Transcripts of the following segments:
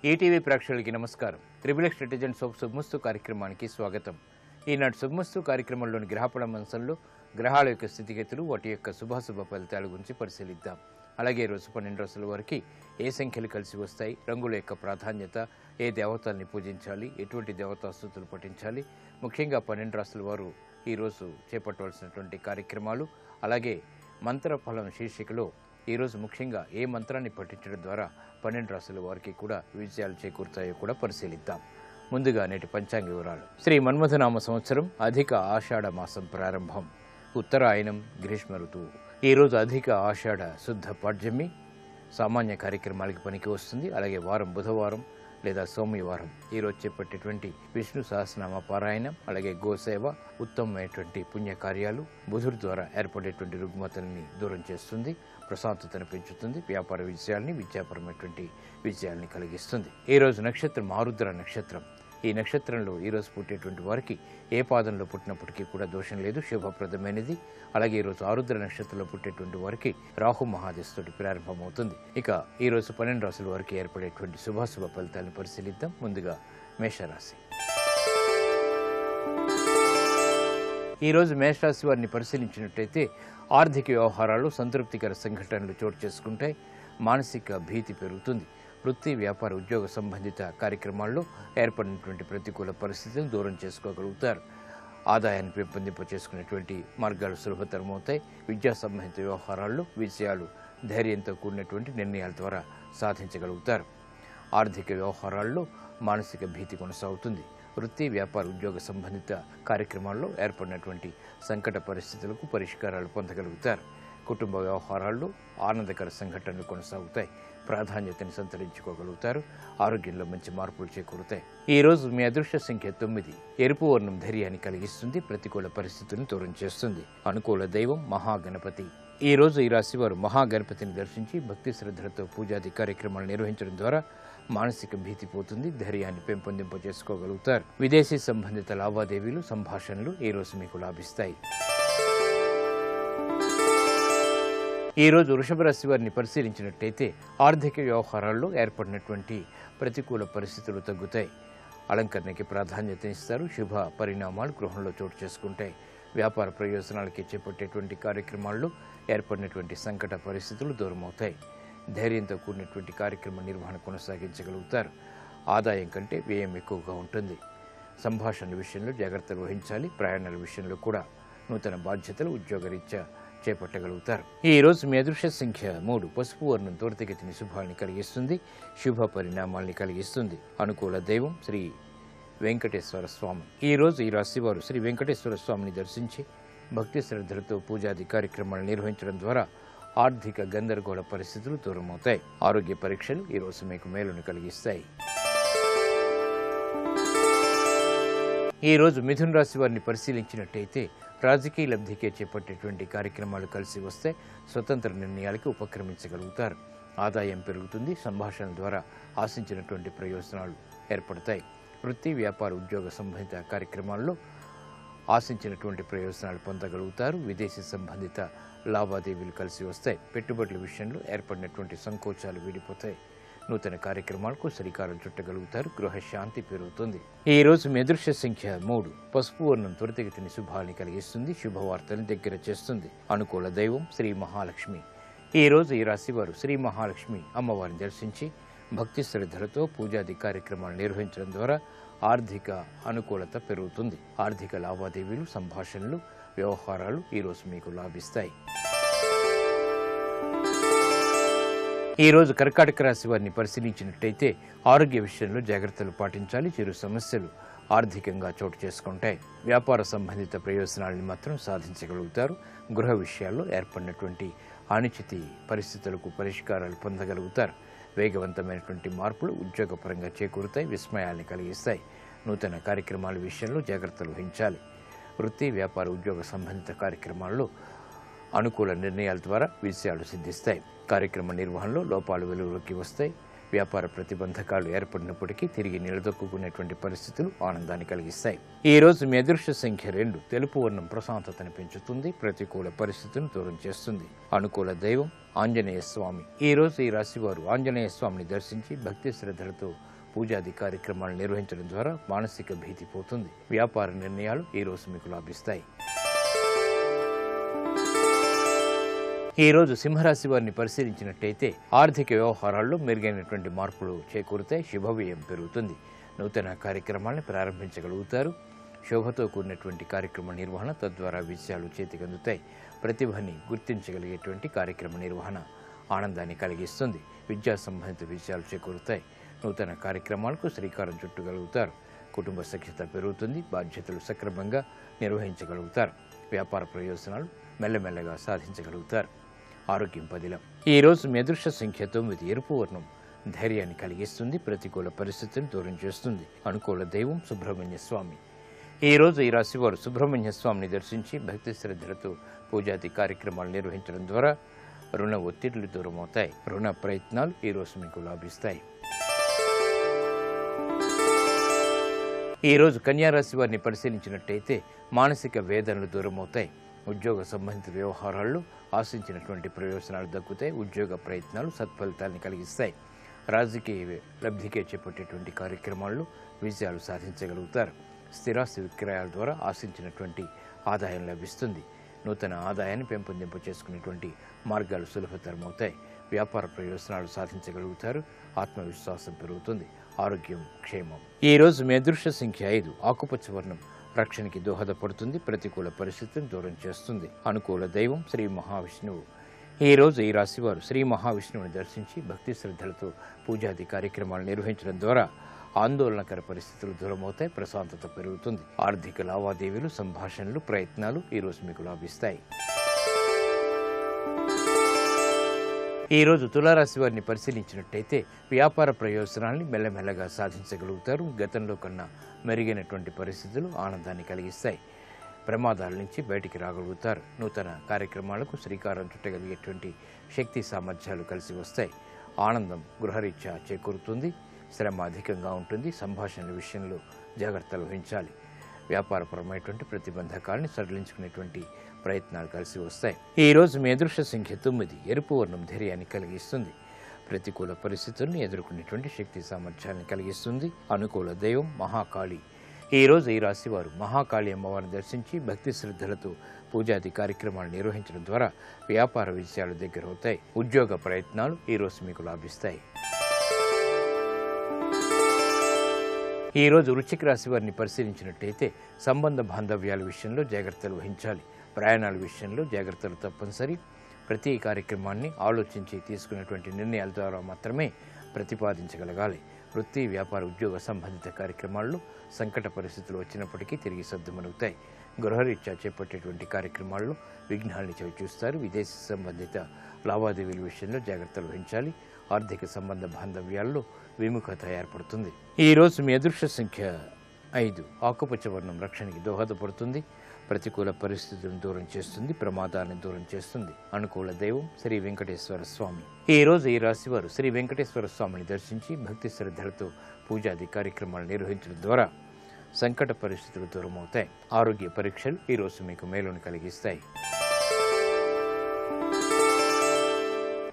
ETV ప్రేక్షకులకి నమస్కారం. Triple X detergent soap శుభమస్తు కార్యక్రమానికి స్వాగతం. ఈనాటి శుభమస్తు కార్యక్రమంలోని గ్రహఫల అంశంలో గ్రహాల యొక్క స్థితిగతులు, వాటి యొక్క శుభాశుభ ఫలితాల గురించి పరిశీలిద్దాం. అలాగే రోజు 12 రాశుల వారికి ఏ సంఖ్యలు కలిసి వస్తాయి, రంగుల యొక్క ప్రాధాన్యత, ఏ దేవతల్ని పూజించాలి, ఎటువంటి దేవతాస్తుతులు పఠించాలి, ముఖ్యంగా 12 రాశుల వారు ఈరోజు చేపట్టవలసినటువంటి కార్యక్రమాలు, అలాగే మంత్రఫలం శీర్షికలో ఈరోజు ముఖ్యంగా ఏ మంత్రాన్ని పఠించడం ద్వారా 12 రాశుల వారికి కూడా విజయాలు చేకూరుతాయో కూడా పరిశీలిద్దాం. ముందుగా నేటి పంచాంగ వివరాలు. శ్రీ మన్మథనామ సంవత్సరం అధిక ఆషాఢ మాసం ప్రారంభం, ఉత్తరాయణం, గ్రీష్మ ఋతువు. ఈరోజు అధిక ఆషాఢ శుద్ధ పాడ్యమి, సామాన్య కార్యక్రమాలకి పనికి వస్తుంది. అలాగే వారం బుధవారం లేదా సోమవారం ఈరోజు చేపట్టేటువంటి విష్ణు సహస్రనామ పారాయణం, అలాగే గోసేవ, ఉత్తమమైనటువంటి పుణ్యకార్యాలు బుధుడి ద్వారా ఏర్పడేటువంటి రుగ్మతల్ని దూరం చేస్తుంది, ప్రశాంతతను పెంచుతుంది, వ్యాపార విజయాల్ని, విద్యాపరమైనటువంటి విజయాల్ని కలిగిస్తుంది. ఈరోజు నక్షత్రం ఆరుద్ర నక్షత్రం. ఈ నక్షత్రంలో ఈరోజు పుట్టేటువంటి వారికి ఏ పాదంలో పుట్టినప్పటికీ కూడా దోషం లేదు, శుభప్రదమైనది. అలాగే ఈరోజు ఆరుద్ర నక్షత్రంలో పుట్టేటువంటి వారికి రాహు మహాదశతోటి ప్రారంభమవుతుంది. ఇక ఈరోజు 12 రాశుల వారికి ఏర్పడేటువంటి శుభాశుభ ఫలితాలను పరిశీలిద్దాం. ముందుగా మేషరాశి. ఈరోజు మేషరాశి వారిని పరిశీలించినట్లయితే ఆర్థిక వ్యవహారాలు సంతృప్తికర సంఘటనలు చోటు చేసుకుంటాయి, మానసిక భీతి పెరుగుతుంది. వృత్తి, వ్యాపార, ఉద్యోగ సంబంధిత కార్యక్రమాల్లో ఏర్పడినటువంటి ప్రతికూల పరిస్థితులను దూరం చేసుకోగలుగుతారు. ఆదాయాన్ని పెంపొందింప చేసుకునేటువంటి మార్గాలు సులభతరమవుతాయి. విద్యా సంబంధిత వ్యవహారాల్లో విజయాలు ధైర్యంతో కూడినటువంటి నిర్ణయాల ద్వారా సాధించగలుగుతారు. ఆర్థిక వ్యవహారాల్లో మానసిక భీతి కొనసాగుతుంది. వృత్తి, వ్యాపార, ఉద్యోగ సంబంధిత కార్యక్రమాల్లో ఏర్పడినటువంటి సంకట పరిస్థితులకు పరిష్కారాలు పొందగలుగుతారు. కుటుంబ వ్యవహారాల్లో ఆనందకర సంఘటనలు కొనసాగుతాయి, ప్రాధాన్యతను సంతరించుకోగలుగుతారు. ఆరోగ్యంలో మంచి మార్పులు చేకూరుతాయి. ఈ రోజు మీ అదృష్ట సంఖ్య 9. ఎరుపు వర్ణం ధైర్యాన్ని కలిగిస్తుంది, ప్రతికూల పరిస్థితులను దూరం చేస్తుంది. అనుకూల దైవం మహాగణపతి. ఈ రోజు ఈ రాశి వారు మహాగణపతిని దర్శించి భక్తి శ్రద్ధలతో పూజాది కార్యక్రమాలు నిర్వహించడం ద్వారా మానసిక భీతి పోతుంది, ధైర్యాన్ని పెంపొందింప చేసుకోగలుగుతారు. విదేశీ సంబంధిత లావాదేవీలు, సంభాషణలు ఈ రోజు మీకు లాభిస్తాయి. ఈ రోజు వృషభ రాశి వారిని పరిశీలించినట్లయితే ఆర్థిక వ్యవహారాల్లో ఏర్పడినటువంటి ప్రతికూల పరిస్థితులు తగ్గుతాయి. అలంకరణకి ప్రాధాన్యతనిస్తారు. శుభ పరిణామాలు గృహంలో చోటు చేసుకుంటాయి. వ్యాపార ప్రయోజనాలకి చేపట్టేటువంటి కార్యక్రమాల్లో ఏర్పడినటువంటి సంకట పరిస్థితులు దూరమవుతాయి. ధైర్యంతో కూడినటువంటి కార్యక్రమ నిర్వహణ కొనసాగించగలుగుతారు. ఆదాయం కంటే వ్యయం ఎక్కువగా ఉంటుంది. సంభాషణల విషయంలో జాగ్రత్తలు వహించాలి. ప్రయాణాల విషయంలో కూడా నూతన బాధ్యతలు ఉద్యోగరీత్యా చేపట్టగలుగుతారు. ఈ రోజు మీ అదృష్ట సంఖ్య 3. పసుపు వర్ణం త్వరితగతిని శుభాన్ని కలిగిస్తుంది, శుభ పరిణామాల్ని కలిగిస్తుంది. అనుకూల దైవం శ్రీ వెంకటేశ్వర స్వామి. ఈ రోజు ఈ రాశి వారు శ్రీ వెంకటేశ్వర స్వామిని దర్శించి భక్తి శ్రద్ధలతో పూజాది కార్యక్రమాలు నిర్వహించడం ద్వారా ఆర్థిక గందరగోళ పరిస్థితులు దూరమవుతాయి. ఆరోగ్య పరీక్షలు ఈ రోజు మీకు మేలును కలిగిస్తాయి. ఈ రోజు మిథున రాశి వారిని పరిశీలించినట్టయితే రాజకీయ లబ్ధికే చేపట్టేటువంటి కార్యక్రమాలు కలిసి వస్తే స్వతంత్ర నిర్ణయాలకు ఉపక్రమించగలుగుతారు. ఆదాయం పెరుగుతుంది. సంభాషణ ద్వారా ఆశించినటువంటి ప్రయోజనాలు ఏర్పడతాయి. వృత్తి, వ్యాపార, ఉద్యోగ సంబంధిత కార్యక్రమాల్లో ఆశించినటువంటి ప్రయోజనాలు పొందగలుగుతారు. విదేశీ సంబంధిత లావాదేవీలు కలిసి వస్తాయి. పెట్టుబడుల విషయంలో ఏర్పడినటువంటి సంకోచాలు వీడిపోతాయి. నూతన కార్యక్రమాలకు శ్రీకారం చుట్టగలుగుతారు. గృహ శాంతి పెరుగుతుంది. ఈ రోజు మీ అదృష్ట సంఖ్య 3. పసుపు వర్ణం త్వరితగతిని శుభాన్ని కలిగిస్తుంది, శుభవార్తలను దగ్గర చేస్తుంది. అనుకూల దైవం శ్రీ మహాలక్ష్మి. ఈ రోజు ఈ రాశి వారు శ్రీ మహాలక్ష్మి అమ్మవారిని దర్శించి భక్తి శ్రద్ధలతో పూజాది కార్యక్రమాలు నిర్వహించడం ద్వారా ఆర్థిక అనుకూలత పెరుగుతుంది. ఆర్థిక లావాదేవీలు, సంభాషణలు, వ్యవహారాలు ఈ రోజు మీకు లాభిస్తాయి. ఈ రోజు కర్కాటక రాశి వారిని పరిశీలించినట్టయితే ఆరోగ్య విషయంలో జాగ్రత్తలు పాటించాలి. చిరు సమస్యలు ఆర్థికంగా చోటు చేసుకుంటాయి. వ్యాపార సంబంధిత ప్రయోజనాలను మాత్రం సాధించగలుగుతారు. గృహ విషయాల్లో ఏర్పడినటువంటి అనిశ్చితి పరిస్థితులకు పరిష్కారాలు పొందగలుగుతారు. వేగవంతమైనటువంటి మార్పులు ఉద్యోగపరంగా చేకూరుతాయి, విస్మయాల్ని కలిగిస్తాయి. నూతన కార్యక్రమాల విషయంలో జాగ్రత్తలు వహించాలి. వృత్తి, వ్యాపార, ఉద్యోగ సంబంధిత కార్యక్రమాల్లో అనుకూల నిర్ణయాల ద్వారా విజయాలు సిద్ధిస్తాయి. కార్యక్రమ నిర్వహణలో లోపాలు వెలుగులోకి వస్తాయి. వ్యాపార ప్రతిబంధకాలు ఏర్పడినప్పటికీ తిరిగి నిలదొక్కునేటువంటి పరిస్థితులు ఆనందాన్ని కలిగిస్తాయి. ఈ రోజు మీ అదృష్ట సంఖ్య 2. తెలుపు వర్ణం ప్రశాంతతను పెంచుతుంది, ప్రతికూల పరిస్థితులను దూరం చేస్తుంది. అనుకూల దైవం ఆంజనేయ స్వామి. ఈ రోజు ఈ రాశి వారు ఆంజనేయ స్వామిని దర్శించి భక్తి శ్రద్ధలతో పూజాది కార్యక్రమాలు నిర్వహించడం ద్వారా మానసిక భీతి పోతుంది. వ్యాపార నిర్ణయాలు ఈ రోజు మీకు లాభిస్తాయి. ఈ రోజు సింహరాశి వారిని పరిశీలించినట్టయితే ఆర్థిక వ్యవహారాల్లో మెరుగైనటువంటి మార్పులు చేకూరుతాయి. శుభవ్యయం పెరుగుతుంది. నూతన కార్యక్రమాలను ప్రారంభించగలుగుతారు. శోభతో కూడినటువంటి కార్యక్రమ నిర్వహణ, తద్వారా విషయాలు చేతికి అందుతాయి. ప్రతిభని గుర్తించగలిగేటువంటి కార్యక్రమ నిర్వహణ ఆనందాన్ని కలిగిస్తుంది. విద్యా సంబంధిత విషయాలు చేకూరుతాయి. నూతన కార్యక్రమాలకు శ్రీకారం చుట్టగలుగుతారు. కుటుంబ సఖ్యత పెరుగుతుంది. బాధ్యతలు సక్రమంగా నిర్వహించగలుగుతారు. వ్యాపార ప్రయోజనాలు మెల్లమెల్లగా సాధించగలుగుతారు. ఆరోగ్యం పదిలం. ఈ రోజు మీ అదృష్ట సంఖ్య 9. ఎరుపు వర్ణం ధైర్యాన్ని కలిగిస్తుంది. ప్రతికూల పరిస్థితులను దూరం చేస్తుంది. అనుకూల దైవం సుబ్రహ్మణ్య స్వామి. ఈ రోజు ఈ రాశి వారు సుబ్రహ్మణ్య స్వామిని దర్శించి భక్తి శ్రద్ధలతో పూజాది కార్యక్రమాలు నిర్వహించడం ద్వారా రుణ ఒత్తిడులు దూరమవుతాయి. రుణ ప్రయత్నాలు ఈ రోజు మీకు లాభిస్తాయి. ఈ రోజు కన్యారాశి వారిని పరిశీలించినట్టయితే మానసిక వేదనలు దూరమవుతాయి. ఉద్యోగ సంబంధిత వ్యవహారాల్లో ఆశించినటువంటి ప్రయోజనాలు దక్కుతాయి. ఉద్యోగ ప్రయత్నాలు సత్ఫలితాన్ని కలిగిస్తాయి. రాజకీయ లబ్ధికే చేపట్టేటువంటి కార్యక్రమాల్లో విజయాలు సాధించగలుగుతారు. స్థిరాస్తి విక్రయాల ద్వారా ఆశించినటువంటి ఆదాయం లభిస్తుంది. నూతన ఆదాయాన్ని పెంపొందింపు చేసుకునేటువంటి మార్గాలు సులభతరమవుతాయి. వ్యాపార ప్రయోజనాలు సాధించగలుగుతారు. ఆత్మవిశ్వాసం పెరుగుతుంది. ఆరోగ్యం క్షేమం. ఈ రోజు మీ అదృష్ట సంఖ్య 5. ఆకుపచ్చ వర్ణం రక్షణకి దోహదపడుతుంది. ప్రతికూల పరిస్థితులను దూరం చేస్తుంది. అనుకూల దైవం శ్రీ మహావిష్ణువు. ఈ రోజు ఈ రాశి వారు శ్రీ మహావిష్ణువుని దర్శించి భక్తి శ్రద్ధలతో పూజాది కార్యక్రమాలు నిర్వహించడం ద్వారా ఆందోళనకర పరిస్థితులు దూరమవుతాయి. ప్రశాంతత పెరుగుతుంది. ఆర్థిక లావాదేవీలు, సంభాషణలు, ప్రయత్నాలు ఈ రోజు మీకు లాభిస్తాయి. ఈ రోజు తులారాశి వారిని పరిశీలించినట్టయితే వ్యాపార ప్రయోజనాల్ని మెల్లమెల్లగా సాధించగలుగుతారు. గతంలో కన్నా మెరుగైనటువంటి పరిస్థితులు ఆనందాన్ని కలిగిస్తాయి. ప్రమాదాల నుంచి బయటికి రాగలుగుతారు. నూతన కార్యక్రమాలకు శ్రీకారం చుట్టగలిగేటువంటి శక్తి సామర్థ్యాలు కలిసి వస్తాయి. ఆనందం గృహరీత్యా చేకూరుతుంది. శ్రమ అధికంగా ఉంటుంది. సంభాషణల విషయంలో జాగ్రత్తలు వహించాలి. వ్యాపారపరమైనటువంటి ప్రతిబంధకాలను సడలించుకునేటువంటి ప్రయత్నాలు కలిసి వస్తాయి. ఈ రోజు మీ అదృష్ట సంఖ్య 9. ఎరుపు వర్ణం ధైర్యాన్ని కలిగిస్తుంది. ప్రతికూల పరిస్థితులను ఎదుర్కొనేటువంటి శక్తి సామర్థ్యాన్ని కలిగిస్తుంది. అనుకూల దైవం మహాకాళి. ఈ రోజు ఈ రాశి వారు మహాకాళి అమ్మవారిని దర్శించి భక్తి శ్రద్ధలతో పూజాది కార్యక్రమాలు నిర్వహించడం ద్వారా వ్యాపార విషయాలు దగ్గరవుతాయి. ఉద్యోగ ప్రయత్నాలు ఈ రోజు మీకు లాభిస్తాయి. ఈ రోజు వృశ్చిక రాశి వారిని పరిశీలించినట్టయితే సంబంధ బాంధవ్యాల విషయంలో జాగ్రత్తలు వహించాలి. ప్రయాణాల విషయంలో జాగ్రత్తలు తప్పనిసరి. ప్రతి కార్యక్రమాన్ని ఆలోచించి తీసుకునేటువంటి నిర్ణయాల ద్వారా మాత్రమే ప్రతిపాదించగలగాలి. వృత్తి, వ్యాపార, ఉద్యోగ సంబంధిత కార్యక్రమాల్లో సంకట పరిస్థితులు వచ్చినప్పటికీ తిరిగి సర్దుమణుగుతాయి. గృహరీత్యా చేపట్టేటువంటి కార్యక్రమాల్లో విఘ్నాల్ని చవిచూస్తారు. విదేశీ సంబంధిత లావాదేవీల విషయంలో జాగ్రత్తలు వహించాలి. ఆర్థిక సంబంధ బాంధవ్యాల్లో విముఖత ఏర్పడుతుంది. ఈ రోజు మీ అదృష్ట సంఖ్య 5. ఆకుపచ్చ వర్ణం రక్షణకి దోహదపడుతుంది. ప్రతికూల పరిస్థితులను దూరం చేస్తుంది. ప్రమాదాలను దూరం చేస్తుంది. అనుకూల దైవం శ్రీ వెంకటేశ్వర స్వామి. ఈ రోజు ఈ రాశి వారు శ్రీ వెంకటేశ్వర స్వామిని దర్శించి భక్తి శ్రద్ధలతో పూజాది కార్యక్రమాలు నిర్వహించడం ద్వారా సంకట పరిస్థితులు దూరమవుతాయి. ఆరోగ్య పరీక్షలు ఈ రోజు మీకు మేలును కలిగిస్తాయి.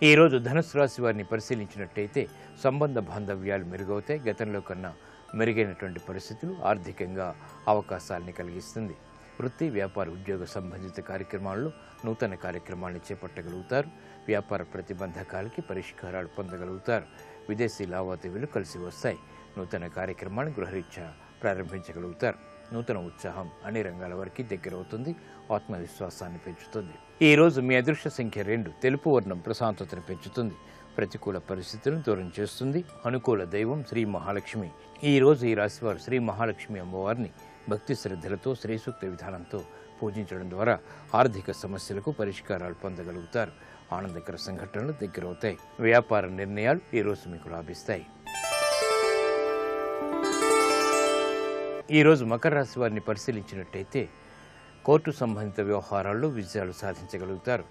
ఈ రోజు ధనుసు రాశి వారిని పరిశీలించినట్టయితే సంబంధ బాంధవ్యాలు మెరుగవుతాయి. గతంలో కన్నా మెరుగైనటువంటి పరిస్థితులు ఆర్థికంగా అవకాశాలని కలిగిస్తుంది. వృత్తి, వ్యాపార, ఉద్యోగ సంబంధిత కార్యక్రమాల్లో నూతన కార్యక్రమాలను చేపట్టగలుగుతారు. వ్యాపార ప్రతిబంధకాలకి పరిష్కారాలు పొందగలుగుతారు. విదేశీ లావాదేవీలు కలిసి వస్తాయి. నూతన కార్యక్రమాన్ని గృహరీత్యా ప్రారంభించగలుగుతారు. నూతన ఉత్సాహం అన్ని రంగాల వరకు దగ్గరవుతుంది. ఆత్మవిశ్వాసాన్ని పెంచుతుంది. ఈ రోజు మీ అదృష్ట సంఖ్య 2. తెలుపు వర్ణం ప్రశాంతతను పెంచుతుంది. ప్రతికూల పరిస్థితులను దూరం చేస్తుంది. అనుకూల దైవం శ్రీ మహాలక్ష్మి. ఈ రోజు ఈ రాశివారు శ్రీ మహాలక్ష్మి అమ్మవారిని భక్తి శ్రద్ధలతో శ్రీసూక్త విధానంతో పూజించడం ద్వారా ఆర్థిక సమస్యలకు పరిష్కారాలు పొందగలుగుతారు. ఆనందకర సంఘటనలు దగ్గరవుతాయి. వ్యాపార నిర్ణయాలు ఈ రోజు మీకు లాభిస్తాయి. ఈరోజు మకర రాశి వారిని పరిశీలించినట్టయితే కోర్టు సంబంధిత వ్యవహారాల్లో విజయాలు సాధించగలుగుతారు.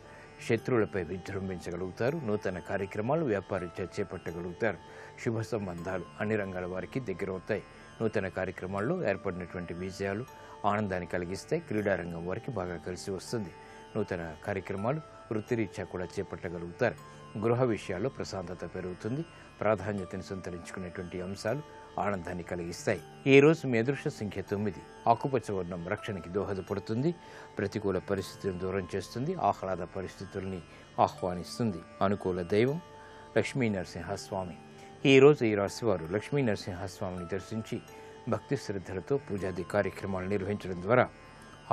శత్రువులపై విజృంభించగలుగుతారు. నూతన కార్యక్రమాలు వ్యాపారీత్యా చేపట్టగలుగుతారు. శుభ సంబంధాలు అన్ని రంగాల వారికి దగ్గరవుతాయి. నూతన కార్యక్రమాల్లో ఏర్పడినటువంటి విజయాలు ఆనందాన్ని కలిగిస్తాయి. క్రీడారంగం వారికి బాగా కలిసి వస్తుంది. నూతన కార్యక్రమాలు వృత్తిరీత్యా కూడా చేపట్టగలుగుతారు. గృహ విషయాల్లో ప్రశాంతత పెరుగుతుంది. ప్రాధాన్యతను సంతరించుకునేటువంటి అంశాలు ఆనందాన్ని కలిగిస్తాయి. ఈ రోజు మీ అదృష్ట సంఖ్య 9. ఆకుపచ్చ వర్ణం రక్షణకి దోహదపడుతుంది. ప్రతికూల పరిస్థితులను దూరం చేస్తుంది. ఆహ్లాద పరిస్థితుల్ని ఆహ్వానిస్తుంది. అనుకూల దైవం లక్ష్మీ నరసింహస్వామి. ఈ రోజు ఈ రాశివారు లక్ష్మీ నరసింహస్వామిని దర్శించి భక్తి శ్రద్ధలతో పూజాది కార్యక్రమాలు నిర్వహించడం ద్వారా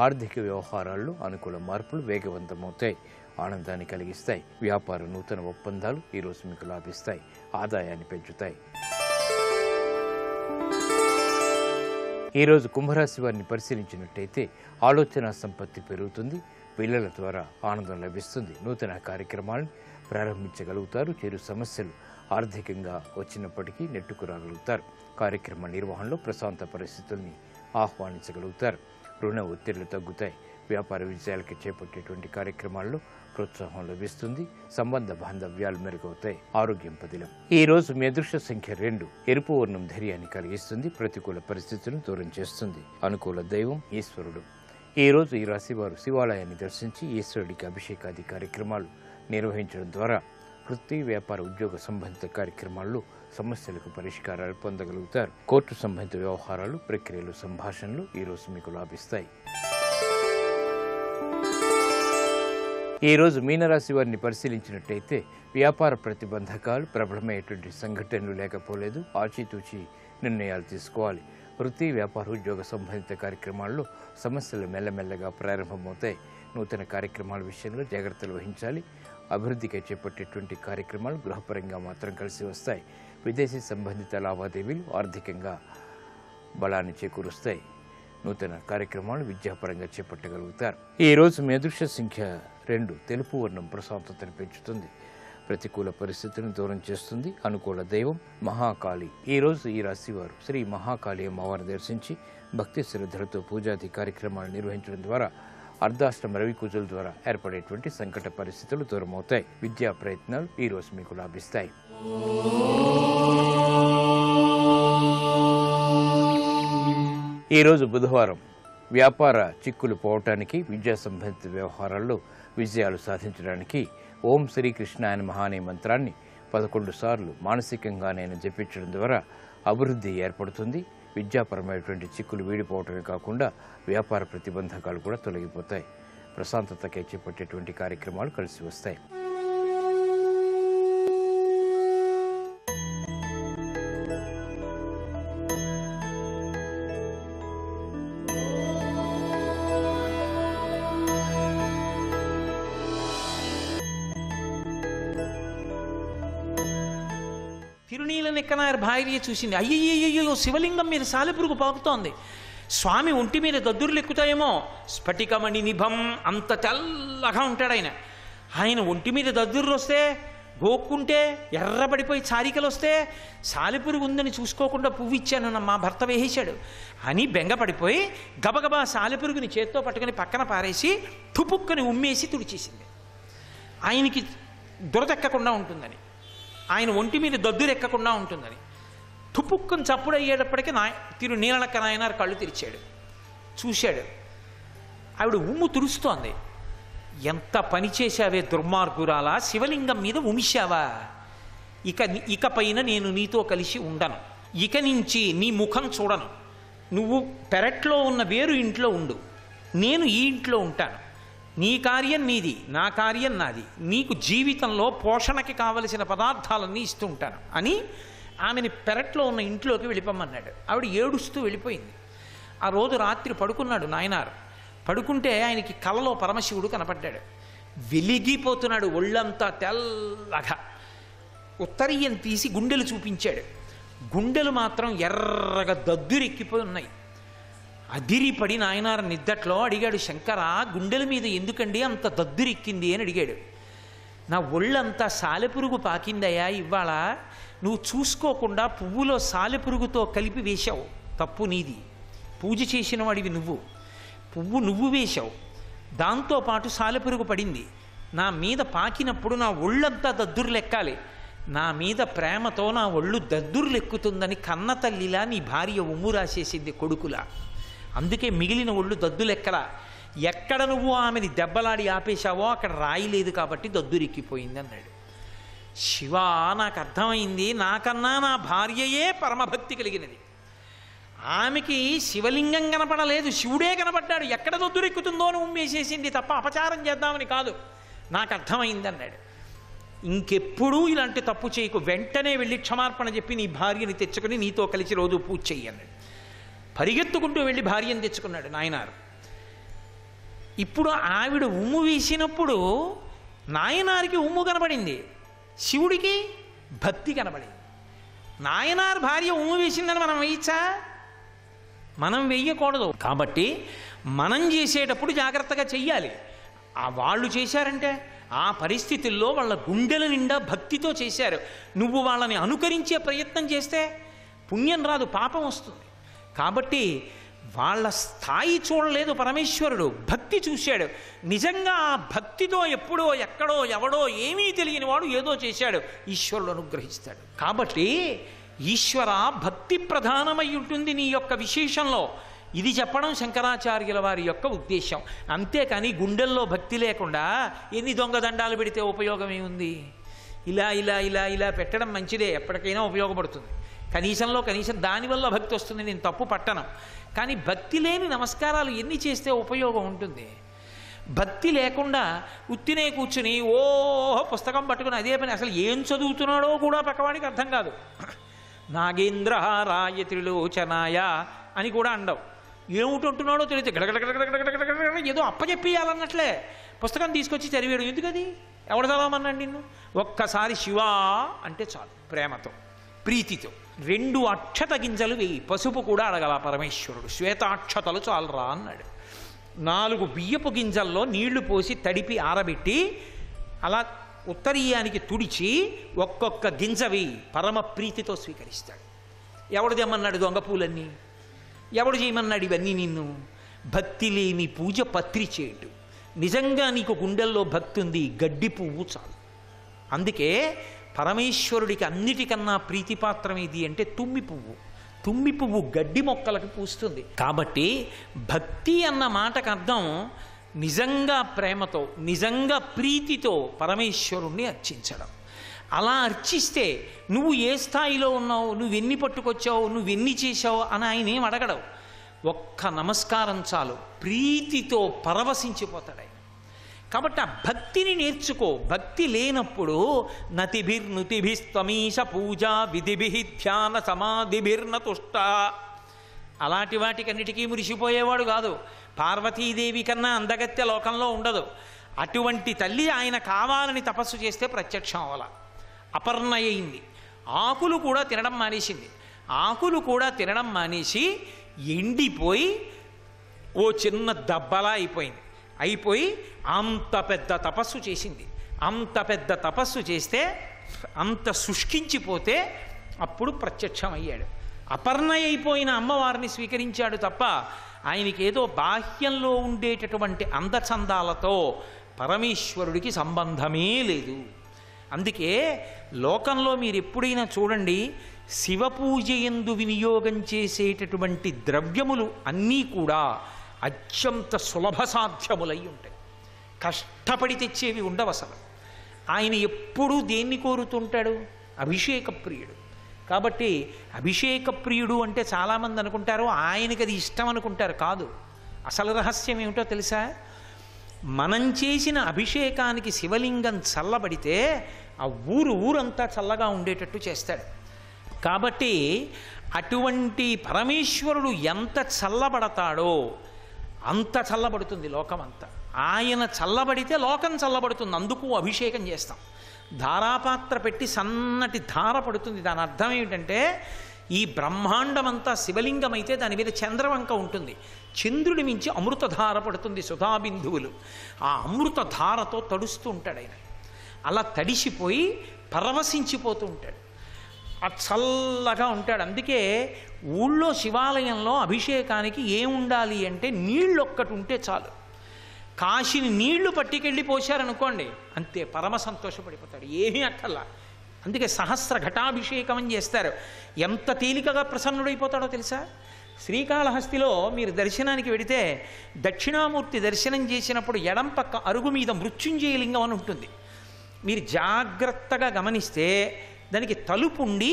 ఆర్థిక వ్యవహారాల్లో అనుకూల మార్పులు వేగవంతమవుతాయి. ఆనందాన్ని కలిగిస్తాయి. వ్యాపార నూతన ఒప్పందాలు ఈరోజు మీకు లాభిస్తాయి. ఆదాయాన్ని పెంచుతాయి. ఈరోజు కుంభరాశి వారిని పరిశీలించినట్టయితే ఆలోచన సంపత్తి పెరుగుతుంది. పిల్లల ద్వారా ఆనందం లభిస్తుంది. నూతన కార్యక్రమాలను ప్రారంభించగలుగుతారు. చిరు సమస్యలు ఆర్థికంగా వచ్చినప్పటికీ నెట్టుకురాగలుగుతారు. కార్యక్రమ నిర్వహణలో ప్రశాంత పరిస్థితుల్ని ఆహ్వానించగలుగుతారు. రుణ ఒత్తిళ్లు తగ్గుతాయి. వ్యాపార విజయాలకి చేపట్టేటువంటి కార్యక్రమాల్లో ప్రోత్సాహం లభిస్తుంది. సంబంధ బాంధవ్యాలు మెరుగవుతాయి. ఆరోగ్యం పదిలం. ఈ రోజు మీ అదృష్ట సంఖ్య 2. ఎరుపు వర్ణం ధైర్యాన్ని కలిగిస్తుంది. ప్రతికూల పరిస్థితులను దూరం చేస్తుంది. అనుకూల దైవం ఈశ్వరుడు. ఈ రోజు ఈ రాశి వారు శివాలయాన్ని దర్శించి ఈశ్వరుడికి అభిషేకాది కార్యక్రమాలు నిర్వహించడం ద్వారా వృత్తి, వ్యాపార, ఉద్యోగ సంబంధిత కార్యక్రమాల్లో సమస్యలకు పరిష్కారాలు పొందగలుగుతారు. కోర్టు సంబంధిత వ్యవహారాలు, ప్రక్రియలు, సంభాషణలు ఈరోజు మీకు లాభిస్తాయి. ఈ రోజు మీనరాశి వారిని పరిశీలించినట్టయితే వ్యాపార ప్రతిబంధకాలు, ప్రబలమైనటువంటి సంఘటనలు లేకపోలేదు. ఆచితూచి నిర్ణయాలు తీసుకోవాలి. వృత్తి, వ్యాపార, ఉద్యోగ సంబంధిత కార్యక్రమాల్లో సమస్యలు మెల్లమెల్లగా ప్రారంభమవుతాయి. నూతన కార్యక్రమాల విషయంలో జాగ్రత్తలు వహించాలి. అభివృద్ధికి చేపట్టేటువంటి కార్యక్రమాలు గృహపరంగా మాత్రం కలిసి వస్తాయి. విదేశీ సంబంధిత లావాదేవీలు ఆర్థికంగా బలాన్ని చేకూరుస్తాయి. నూతన కార్యక్రమాలు విద్యాపరంగా చేపట్టగలుగుతారు. ఈ రోజు మీ అదృష్ట సంఖ్య 2. తెలుపు వర్ణం ప్రశాంతతను పెంచుతుంది. ప్రతికూల పరిస్థితులను దూరం చేస్తుంది. అనుకూల దైవం మహాకాళి. ఈ రోజు ఈ రాశి వారు శ్రీ మహాకాళి అమ్మవారిని దర్శించి భక్తి శ్రద్ధలతో పూజాది కార్యక్రమాలు నిర్వహించడం ద్వారా అర్ధాష్టమ రవి కూజల ద్వారా ఏర్పడేటువంటి సంకట పరిస్థితులు దూరమవుతాయి. విద్యా ప్రయత్నాలు ఈ రోజు మీకు లాభిస్తాయి. ఈ రోజు బుధవారం. వ్యాపార చిక్కులు పోవటానికి, విద్యా సంబంధిత వ్యవహారాల్లో విజయాలు సాధించడానికి ఓం శ్రీకృష్ణాయ నమః అనే మంత్రాన్ని 11 సార్లు మానసికంగా నేను జపించడం ద్వారా అభివృద్ధి ఏర్పడుతుంది. విద్యాపరమైనటువంటి చిక్కులు వీడిపోవటమే కాకుండా వ్యాపార ప్రతిబంధకాలు కూడా తొలగిపోతాయి. ప్రశాంతతకై చేపట్టేటువంటి కార్యక్రమాలు కలిసి వస్తాయి. తిరునీలనిక్కనాయర్ భార్య చూసింది. అయ్యయ్యో, శివలింగం మీద సాలెపురుగు పాకుతోంది. స్వామి ఒంటి మీద దద్దుర్లు ఎక్కుతాయేమో. స్ఫటికమణి నిభం, అంత తెల్లగా ఉంటాడు ఆయన. ఆయన ఒంటి మీద దద్దుర్లు వస్తే, గోక్కుంటే ఎర్రబడిపోయి చారికలు వస్తే, సాలెపురుగు ఉందని చూసుకోకుండా పువ్వు ఇచ్చాను, మా భర్త వేసేశాడు అని బెంగపడిపోయి గబగబా సాలెపురుగుని చేత్తో పట్టుకుని పక్కన పారేసి తుపుక్కని ఉమ్మేసి తుడిచేసింది. ఆయనకి దురదెక్కకుండా ఉంటుందని, ఆయన ఒంటి మీద దద్దురెక్కకుండా ఉంటుందని. తుపుక్కుని చప్పుడు అయ్యేటప్పటికీ తిరునీలనక్క నాయనారు కళ్ళు తెరిచాడు. చూశాడు, ఆవిడ ఉమ్ము తుడుస్తోంది. ఎంత పని చేశావే దుర్మార్గురాలా, శివలింగం మీద ఉమిశావా? ఇకపైన నేను నీతో కలిసి ఉండను. ఇక నుంచి నీ ముఖం చూడను. నువ్వు పెరట్లో ఉన్న వేరు ఇంట్లో ఉండు, నేను ఈ ఇంట్లో ఉంటాను. నీ కార్యం నీది, నా కార్యం నాది. నీకు జీవితంలో పోషణకి కావలసిన పదార్థాలన్నీ ఇస్తూ ఉంటాను అని ఆమెని పెరట్లో ఉన్న ఇంట్లోకి వెళ్ళిపోమన్నాడు. ఆవిడ ఏడుస్తూ వెళ్ళిపోయింది. ఆ రోజు రాత్రి పడుకున్నాడు నాయనారు. పడుకుంటే ఆయనకి కలలో పరమశివుడు కనపడ్డాడు. వెలిగిపోతున్నాడు, ఒళ్ళంతా తెల్లగా. ఉత్తరీయం తీసి గుండెలు చూపించాడు. గుండెలు మాత్రం ఎర్రగా దద్దురెక్కిపోయి ఉన్నాయి. అదిరిపడి నాయనారు నిద్దట్లో అడిగాడు, శంకర గుండెల మీద ఎందుకండి అంత దద్దురెక్కింది అని అడిగాడు. నా ఒళ్ళంతా సాలెపురుగు పాకిందయ్యా, ఇవాళ నువ్వు చూసుకోకుండా పువ్వులో సాలెపురుగుతో కలిపి వేశావు, తప్పు నీది. పూజ చేసిన వాడివి నువ్వు, పువ్వు నువ్వు వేశావు, దాంతోపాటు సాలెపురుగు పడింది. నా మీద పాకినప్పుడు నా ఒళ్ళంతా దద్దుర్లెక్కాలి. నా మీద ప్రేమతో నా ఒళ్ళు దద్దుర్లెక్కుతుందని కన్న తల్లిలా నీ భార్య ఉమ్ము రాసేసింది కొడుకులా. అందుకే మిగిలిన ఒళ్ళు దద్దులెక్కలా. ఎక్కడ నువ్వు ఆమెని దెబ్బలాడి ఆపేశావో అక్కడ రాయి లేదు కాబట్టి దద్దురెక్కిపోయింది అన్నాడు. శివ, నాకు అర్థమైంది, నాకన్నా నా భార్యయే పరమభక్తి కలిగినది. ఆమెకి శివలింగం కనపడలేదు, శివుడే కనపడ్డాడు. ఎక్కడ దొద్దురెక్కుతుందో అని ఉమ్మేసేసింది తప్ప అపచారం చేద్దామని కాదు. నాకు అర్థమైంది అన్నాడు. ఇంకెప్పుడూ ఇలాంటి తప్పు చేయకు, వెంటనే వెళ్ళి క్షమార్పణ చెప్పి నీ భార్యని తెచ్చుకుని నీతో కలిసి రోజు పూజ చెయ్యి అన్నాడు. పరిగెత్తుకుంటూ వెళ్ళి భార్యను తెచ్చుకున్నాడు నాయనారు. ఇప్పుడు ఆవిడ ఉమ్ము వేసినప్పుడు నాయనారికి ఉమ్ము కనబడింది, శివుడికి భక్తి కనబడింది. నాయనార్ భార్య ఉమ్ము వేసిందని మనం వేయచ్చా? మనం వెయ్యకూడదు. కాబట్టి మనం చేసేటప్పుడు జాగ్రత్తగా చెయ్యాలి. వాళ్ళు చేశారంటే ఆ పరిస్థితుల్లో వాళ్ళ గుండెల నిండా భక్తితో చేశారు. నువ్వు వాళ్ళని అనుకరించే ప్రయత్నం చేస్తే పుణ్యం రాదు, పాపం వస్తుంది. కాబట్టి వాళ్ళ స్థాయి చూడలేదు పరమేశ్వరుడు, భక్తి చూశాడు. నిజంగా ఆ భక్తితో ఎప్పుడో ఎక్కడో ఎవడో ఏమీ తెలియని వాడు ఏదో చేశాడు, ఈశ్వరుడు అనుగ్రహిస్తాడు. కాబట్టి ఈశ్వర, భక్తి ప్రధానమై ఉంటుంది నీ యొక్క విశేషంలో. ఇది చెప్పడం శంకరాచార్యుల వారి యొక్క ఉద్దేశం. అంతేకాని గుండెల్లో భక్తి లేకుండా ఎన్ని దొంగదండాలు పెడితే ఉపయోగం ఏముంది? ఇలా ఇలా ఇలా ఇలా పెట్టడం మంచిదే, ఎప్పటికైనా ఉపయోగపడుతుంది. కనీసం దానివల్ల భక్తి వస్తుంది, నేను తప్పు పట్టను. కానీ భక్తి లేని నమస్కారాలు ఎన్ని చేస్తే ఉపయోగం ఉంటుంది? భక్తి లేకుండా ఉత్తినే కూర్చుని పుస్తకం పట్టుకుని అదే పని, అసలు ఏం చదువుతున్నాడో కూడా పక్కవాడికి అర్థం కాదు. నాగేంద్రహారాయ త్రిలోచనాయ అని కూడా అండవు. ఏమిటంటున్నాడో తెలియదు, గడగడగడగడగడగడ ఏదో అప్పచెప్పేయాలన్నట్లే పుస్తకం తీసుకొచ్చి చదివాడు. ఎందుకది? ఎవడు చదవమన్నాడు నిన్ను? ఒక్కసారి శివ అంటే చాలు, ప్రేమతో ప్రీతితో 2 అక్షత గింజలు వేయి. పసుపు కూడా అడగల పరమేశ్వరుడు, శ్వేతాక్షతలు చాలరా అన్నాడు. 4 బియ్యపు గింజల్లో నీళ్లు పోసి తడిపి ఆరబెట్టి అలా ఉత్తరీయానికి తుడిచి ఒక్కొక్క గింజ వేయి, పరమ ప్రీతితో స్వీకరిస్తాడు. ఎవడు తెమ్మన్నాడు దొంగ పూలన్నీ? ఎవడు చేయమన్నాడు ఇవన్నీ నిన్ను? భక్తి లేని పూజ పత్రి చేయటు. నిజంగా నీకు గుండెల్లో భక్తి ఉంది, గడ్డి పువ్వు చాలు. అందుకే పరమేశ్వరుడికి అన్నిటికన్నా ప్రీతిపాత్రం ఏది అంటే తుమ్మి పువ్వు. తుమ్మి పువ్వు గడ్డి మొక్కలకు పూస్తుంది. కాబట్టి భక్తి అన్న మాటకు అర్థం నిజంగా ప్రేమతో, నిజంగా ప్రీతితో పరమేశ్వరుణ్ణి అర్చించడం. అలా అర్చిస్తే నువ్వు ఏ స్థాయిలో ఉన్నావు, నువ్వెన్ని పట్టుకొచ్చావు, నువ్వెన్ని చేశావు అని ఆయన ఏం అడగడవు. ఒక్క నమస్కారం చాలు, ప్రీతితో పరవశించిపోతాడు ఆయన. కాబట్టి ఆ భక్తిని నేర్చుకో. భక్తి లేనప్పుడు నతిభిర్నుతిభిస్తమీశ పూజా విధిభి ధ్యాన సమాధిభిర్నతుష్ట, అలాంటి వాటికన్నిటికీ మురిసిపోయేవాడు కాదు. పార్వతీదేవి కన్నా అందగత్య లోకంలో ఉండదు. అటువంటి తల్లి ఆయన కావాలని తపస్సు చేస్తే ప్రత్యక్షం అవ్వాల. అపర్ణ అయింది, ఆకులు కూడా తినడం మానేసింది. ఆకులు కూడా తినడం మానేసి ఎండిపోయి ఓ చిన్న దబ్బలా అయిపోయి అంత పెద్ద తపస్సు చేసింది. అంత పెద్ద తపస్సు చేస్తే అంత శుష్కించిపోతే అప్పుడు ప్రత్యక్షం అయ్యాడు. అపర్ణ అయిపోయిన అమ్మవారిని స్వీకరించాడు తప్ప ఆయనకి ఏదో బాహ్యంలో ఉండేటటువంటి అందచందాలతో పరమేశ్వరుడికి సంబంధమే లేదు. అందుకే లోకంలో మీరు ఎప్పుడైనా చూడండి, శివపూజ యందు వినియోగం చేసేటటువంటి ద్రవ్యములు అన్నీ కూడా అత్యంత సులభ సాధ్యములై ఉంటాయి. కష్టపడి తెచ్చేవి ఉండవు అసలు. ఆయన ఎప్పుడూ దేన్ని కోరుతుంటాడు? అభిషేక ప్రియుడు. కాబట్టి అభిషేక ప్రియుడు అంటే చాలామంది అనుకుంటారు ఆయనకి అది ఇష్టం అనుకుంటారు. కాదు, అసలు రహస్యం ఏమిటో తెలుసా? మనం చేసిన అభిషేకానికి శివలింగం చల్లబడితే ఆ ఊరంతా చల్లగా ఉండేటట్టు చేస్తాడు. కాబట్టి అటువంటి పరమేశ్వరుడు ఎంత చల్లబడతాడో అంత చల్లబడుతుంది లోకమంతా. ఆయన చల్లబడితే లోకం చల్లబడుతుంది. అందుకు అభిషేకం చేస్తాం. ధారాపాత్ర పెట్టి సన్నటి ధార పడుతుంది. దాని అర్థం ఏమిటంటే ఈ బ్రహ్మాండమంతా శివలింగం అయితే దాని మీద చంద్రవంక ఉంటుంది. చంద్రుడి మించి అమృతధార పడుతుంది, సుధాబిందువులు. ఆ అమృతధారతో తడుస్తూ ఉంటాడు ఆయన. అలా తడిసిపోయి పరవశించిపోతూ ఉంటాడు. ఆ చల్లగా ఉంటాడు. అందుకే ఊళ్ళో శివాలయంలో అభిషేకానికి ఏముండాలి అంటే నీళ్ళు ఒక్కటి ఉంటే చాలు. కాశీని నీళ్లు పట్టుకెళ్ళి పోశారనుకోండి, అంతే, పరమ సంతోషపడిపోతాడు. ఏమీ అక్కర్లా. అందుకే సహస్ర ఘటాభిషేకం అని చేస్తారు. ఎంత తేలికగా ప్రసన్నుడైపోతాడో తెలుసా? శ్రీకాళహస్తిలో మీరు దర్శనానికి వెడితే దక్షిణామూర్తి దర్శనం చేసినప్పుడు ఎడం పక్క అరుగు మీద మృత్యుంజయ లింగం అని ఉంటుంది. మీరు జాగ్రత్తగా గమనిస్తే దానికి తలుపు ఉండి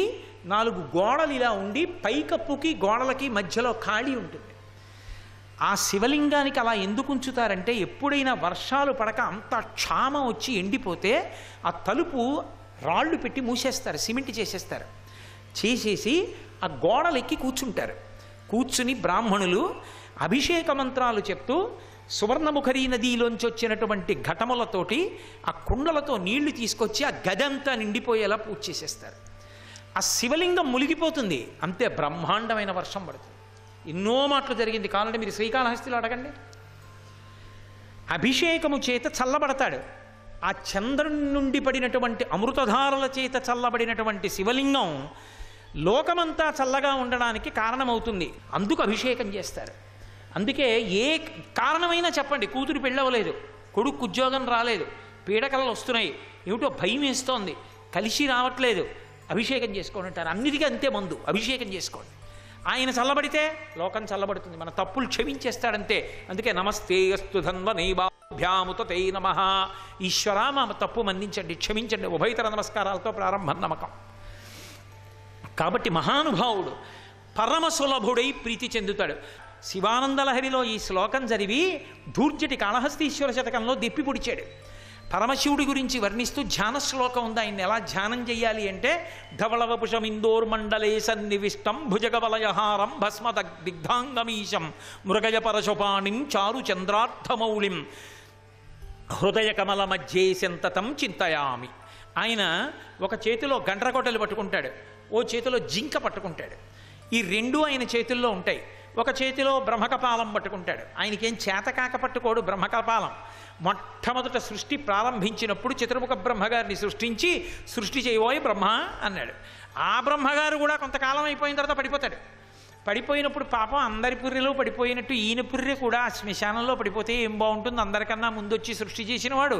4 గోడలు ఇలా ఉండి పైకప్పుకి గోడలకి మధ్యలో ఖాళీ ఉంటుంది. ఆ శివలింగానికి అలా ఎందుకు ఉంచుతారంటే ఎప్పుడైనా వర్షాలు పడక అంత క్షామం వచ్చి ఎండిపోతే ఆ తలుపు రాళ్ళు పెట్టి మూసేస్తారు, సిమెంట్ చేసేస్తారు. చేసేసి ఆ గోడలు ఎక్కి కూర్చుంటారు. కూర్చుని బ్రాహ్మణులు అభిషేక మంత్రాలు చెప్తూ సువర్ణముఖరీ నదిలోంచి వచ్చినటువంటి ఘటములతోటి ఆ కుండలతో నీళ్లు తీసుకొచ్చి ఆ గదంతా నిండిపోయేలా పూజ చేసేస్తారు. ఆ శివలింగం మునిగిపోతుంది, అంతే బ్రహ్మాండమైన వర్షం పడుతుంది. ఎన్నో మాటలు జరిగింది. కావాలంటే మీరు శ్రీకాళహస్తిలో అడగండి. అభిషేకము చేత చల్లబడతాడు. ఆ చంద్రుని నుండి పడినటువంటి అమృతధారల చేత చల్లబడినటువంటి శివలింగం లోకమంతా చల్లగా ఉండడానికి కారణమవుతుంది. అందుకు అభిషేకం చేస్తారు. అందుకే ఏ కారణమైనా చెప్పండి, కూతురు పెళ్ళవలేదు, కొడుకు ఉద్యోగం రాలేదు, పీడకలలు వస్తున్నాయి, ఏమిటో భయం వేస్తోంది, కలిసి రావట్లేదు, అభిషేకం చేసుకోండి అంటారు. అన్నిటికీ అంతే మందు, అభిషేకం చేసుకోండి. ఆయన చల్లబడితే లోకం చల్లబడుతుంది, మన తప్పులు క్షమించేస్తాడంతే. అందుకే నమస్తే అస్తు ధన్వనైభ్యాముతే నమః, ఈశ్వర మా తప్పు మన్నించండి, క్షమించండి, ఉభయతర నమస్కారాలతో ప్రారంభం నమ్మకం. కాబట్టి మహానుభావుడు పరమ సులభుడై ప్రీతి చెందుతాడు. శివానందలహరిలో ఈ శ్లోకం చదివి ధూర్జటి కాళహస్తీశ్వర శతకంలో దెప్పి పొడిచాడు. పరమశివుడి గురించి వర్ణిస్తూ ధ్యాన శ్లోకం ఉంది. ఆయన్ని ఎలా ధ్యానం చెయ్యాలి అంటే ధవళవపుషమిందోర్మండలే సన్నివిష్టం భుజగవలయహారం భస్మదిగ్ధాంగమీశం మృగయ పరశుపాణిం చారు చంద్రార్థమౌళిం హృదయ కమల మధ్యే సంతతం చింతయామి. ఆయన ఒక చేతిలో గండ్రగొడ్డలు పట్టుకుంటాడు, ఓ చేతిలో జింక పట్టుకుంటాడు. ఈ రెండు ఆయన చేతుల్లో ఉంటాయి. ఒక చేతిలో బ్రహ్మకపాలం పట్టుకుంటాడు. ఆయనకేం చేతకాక పట్టుకోడు బ్రహ్మకపాలం. మొట్టమొదట సృష్టి ప్రారంభించినప్పుడు చతుర్ముఖ బ్రహ్మగారిని సృష్టించి సృష్టి చేయబోయే బ్రహ్మ అన్నాడు. ఆ బ్రహ్మగారు కూడా కొంతకాలం అయిపోయిన తర్వాత పడిపోతాడు. పడిపోయినప్పుడు పాపం అందరి పుర్రెలో పడిపోయినట్టు ఈయన పుర్రె కూడా శ్మశానంలో పడిపోతే ఏం బాగుంటుంది, అందరికన్నా ముందొచ్చి సృష్టి చేసిన వాడు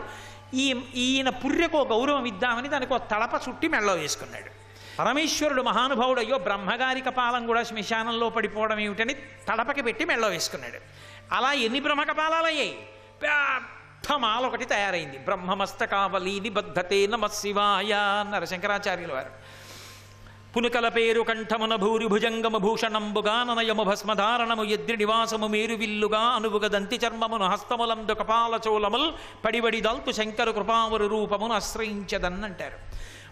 ఈయన పుర్రెకు గౌరవం ఇద్దామని దానికి ఒక తడప చుట్టి మెళ్ళో వేసుకున్నాడు. పరమేశ్వరుడు మహానుభావుడు అయ్యో బ్రహ్మగారి కపాలం కూడా శ్మశానంలో పడిపోవడం ఏమిటని తడపకి పెట్టి మెళ్ళో వేసుకున్నాడు. అలా ఎన్ని బ్రహ్మకపాలాలయ్యాయి? పెద్ద మాల ఒకటి తయారైంది. బ్రహ్మమస్తకావలి నిబద్ధతే నమ శివాయ అన్నారు శంకరాచార్యుల వారు. పునుకల పేరు కంఠమున భూరి భుజంగము భూషణంబుగా ననయము భస్మధారణము ఎద్రి నివాసము మేరు విల్లుగా అనువుగ దంతి చర్మమును హస్తములందు కపాల చోళముల్ పడిబడి దల్తు శంకరు కృపావరు రూపమును ఆశ్రయించదన్నంటారు.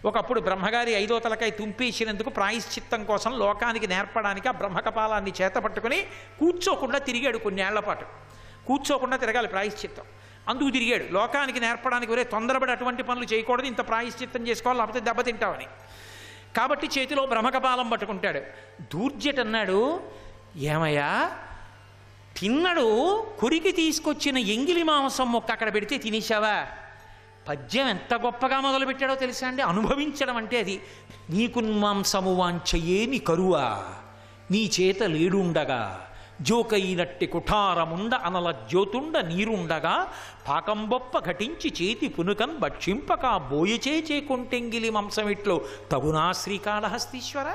ఒకప్పుడు బ్రహ్మగారి 5వ తలకాయ తుంపేసినందుకు ప్రాయశ్చిత్తం కోసం లోకానికి నేర్పడానికి ఆ బ్రహ్మకపాలాన్ని చేత పట్టుకుని కూర్చోకుండా తిరిగాడు. కొన్నేళ్ల పాటు కూర్చోకుండా తిరగాలి ప్రాయశ్చిత్తం, అందుకు తిరిగాడు. లోకానికి నేర్పడానికి ఒరే తొందరపడి అటువంటి పనులు చేయకూడదు, ఇంత ప్రాయశ్చిత్తం చేసుకోవాలి, లేకపోతే దెబ్బతింటామని. కాబట్టి చేతిలో బ్రహ్మకపాలం పట్టుకుంటాడు. ధూర్జట్ అన్నాడు, ఏమయ్యా తిన్నడు కొరికి తీసుకొచ్చిన ఎంగిలి మాంసం మొక్క అక్కడ పెడితే తినేశావా? పద్యం ఎంత గొప్పగా మొదలుపెట్టాడో తెలుసా అండి? అనుభవించడం అంటే అది. నీకున్మాంసము వాంఛయే నీ కరువా, నీ చేత లేడుండగా జోకైనట్టి కుఠారముండ అనల జ్యోతుండ నీరుండగా పాకంబొప్ప ఘటించి చేతి పునుకన్ భక్షింపక బోయచే చేకొంటెంగిలి మాంసమిట్లో తగునా శ్రీకాళహస్తీశ్వర.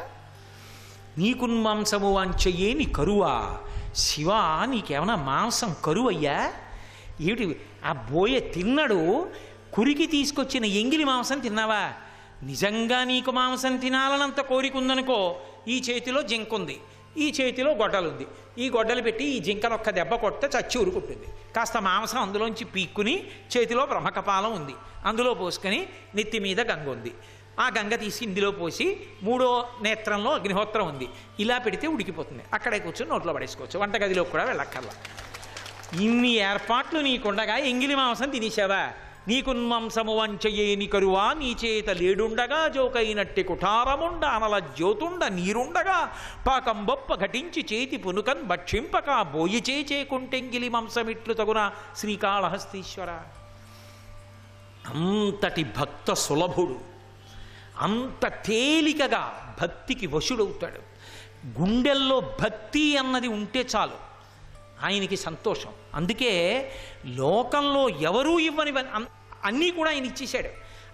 నీకున్మాంసము వాంఛయే నీ కరువా, శివ నీకేమన్నా మాంసం కరువయ్యా ఏమిటి? ఆ బోయ తిన్నడు కురికి తీసుకొచ్చిన ఎంగిలి మాంసం తిన్నావా? నిజంగా నీకు మాంసం తినాలనంత కోరికుందనుకో, ఈ చేతిలో జింకుంది, ఈ చేతిలో గొడ్డలుంది, ఈ గొడ్డలు పెట్టి ఈ జింకను ఒక్క దెబ్బ కొడితే చచ్చి ఊరుకుంటుంది. కాస్త మాంసం అందులోంచి పీక్కుని చేతిలో బ్రహ్మకపాలం ఉంది, అందులో పోసుకొని నెత్తి మీద గంగ ఉంది, ఆ గంగ తీసి ఇందులో పోసి 3వ నేత్రంలో అగ్నిహోత్రం ఉంది, ఇలా పెడితే ఉడికిపోతుంది. అక్కడే కూర్చొని నోట్లో పడేసుకోవచ్చు, వంటగదిలో కూడా వెళ్ళక్కర్లా. ఇన్ని ఏర్పాట్లు నీకుండగా ఎంగిలి మాంసం తినేసావా? నీకున్మాంసము వంచయే నీ కరువా, నీ చేత లేడుండగా జోకైనట్టి కుఠారముండ అనల జ్యోతుండ నీరుండగా పాకంబొప్ప ఘటించి చేతి పునుకన్ భక్షింపక బోయిచే చేకుంటెంగిలి మాంసమిట్లు తగున శ్రీకాళహస్తీశ్వర. అంతటి భక్త సులభుడు, అంత తేలికగా భక్తికి వశుడవుతాడు. గుండెల్లో భక్తి అన్నది ఉంటే చాలు ఆయనకి సంతోషం. అందుకే లోకంలో ఎవరూ ఇవ్వని అన్నీ కూడా ఆయన ఇచ్చేశాడు.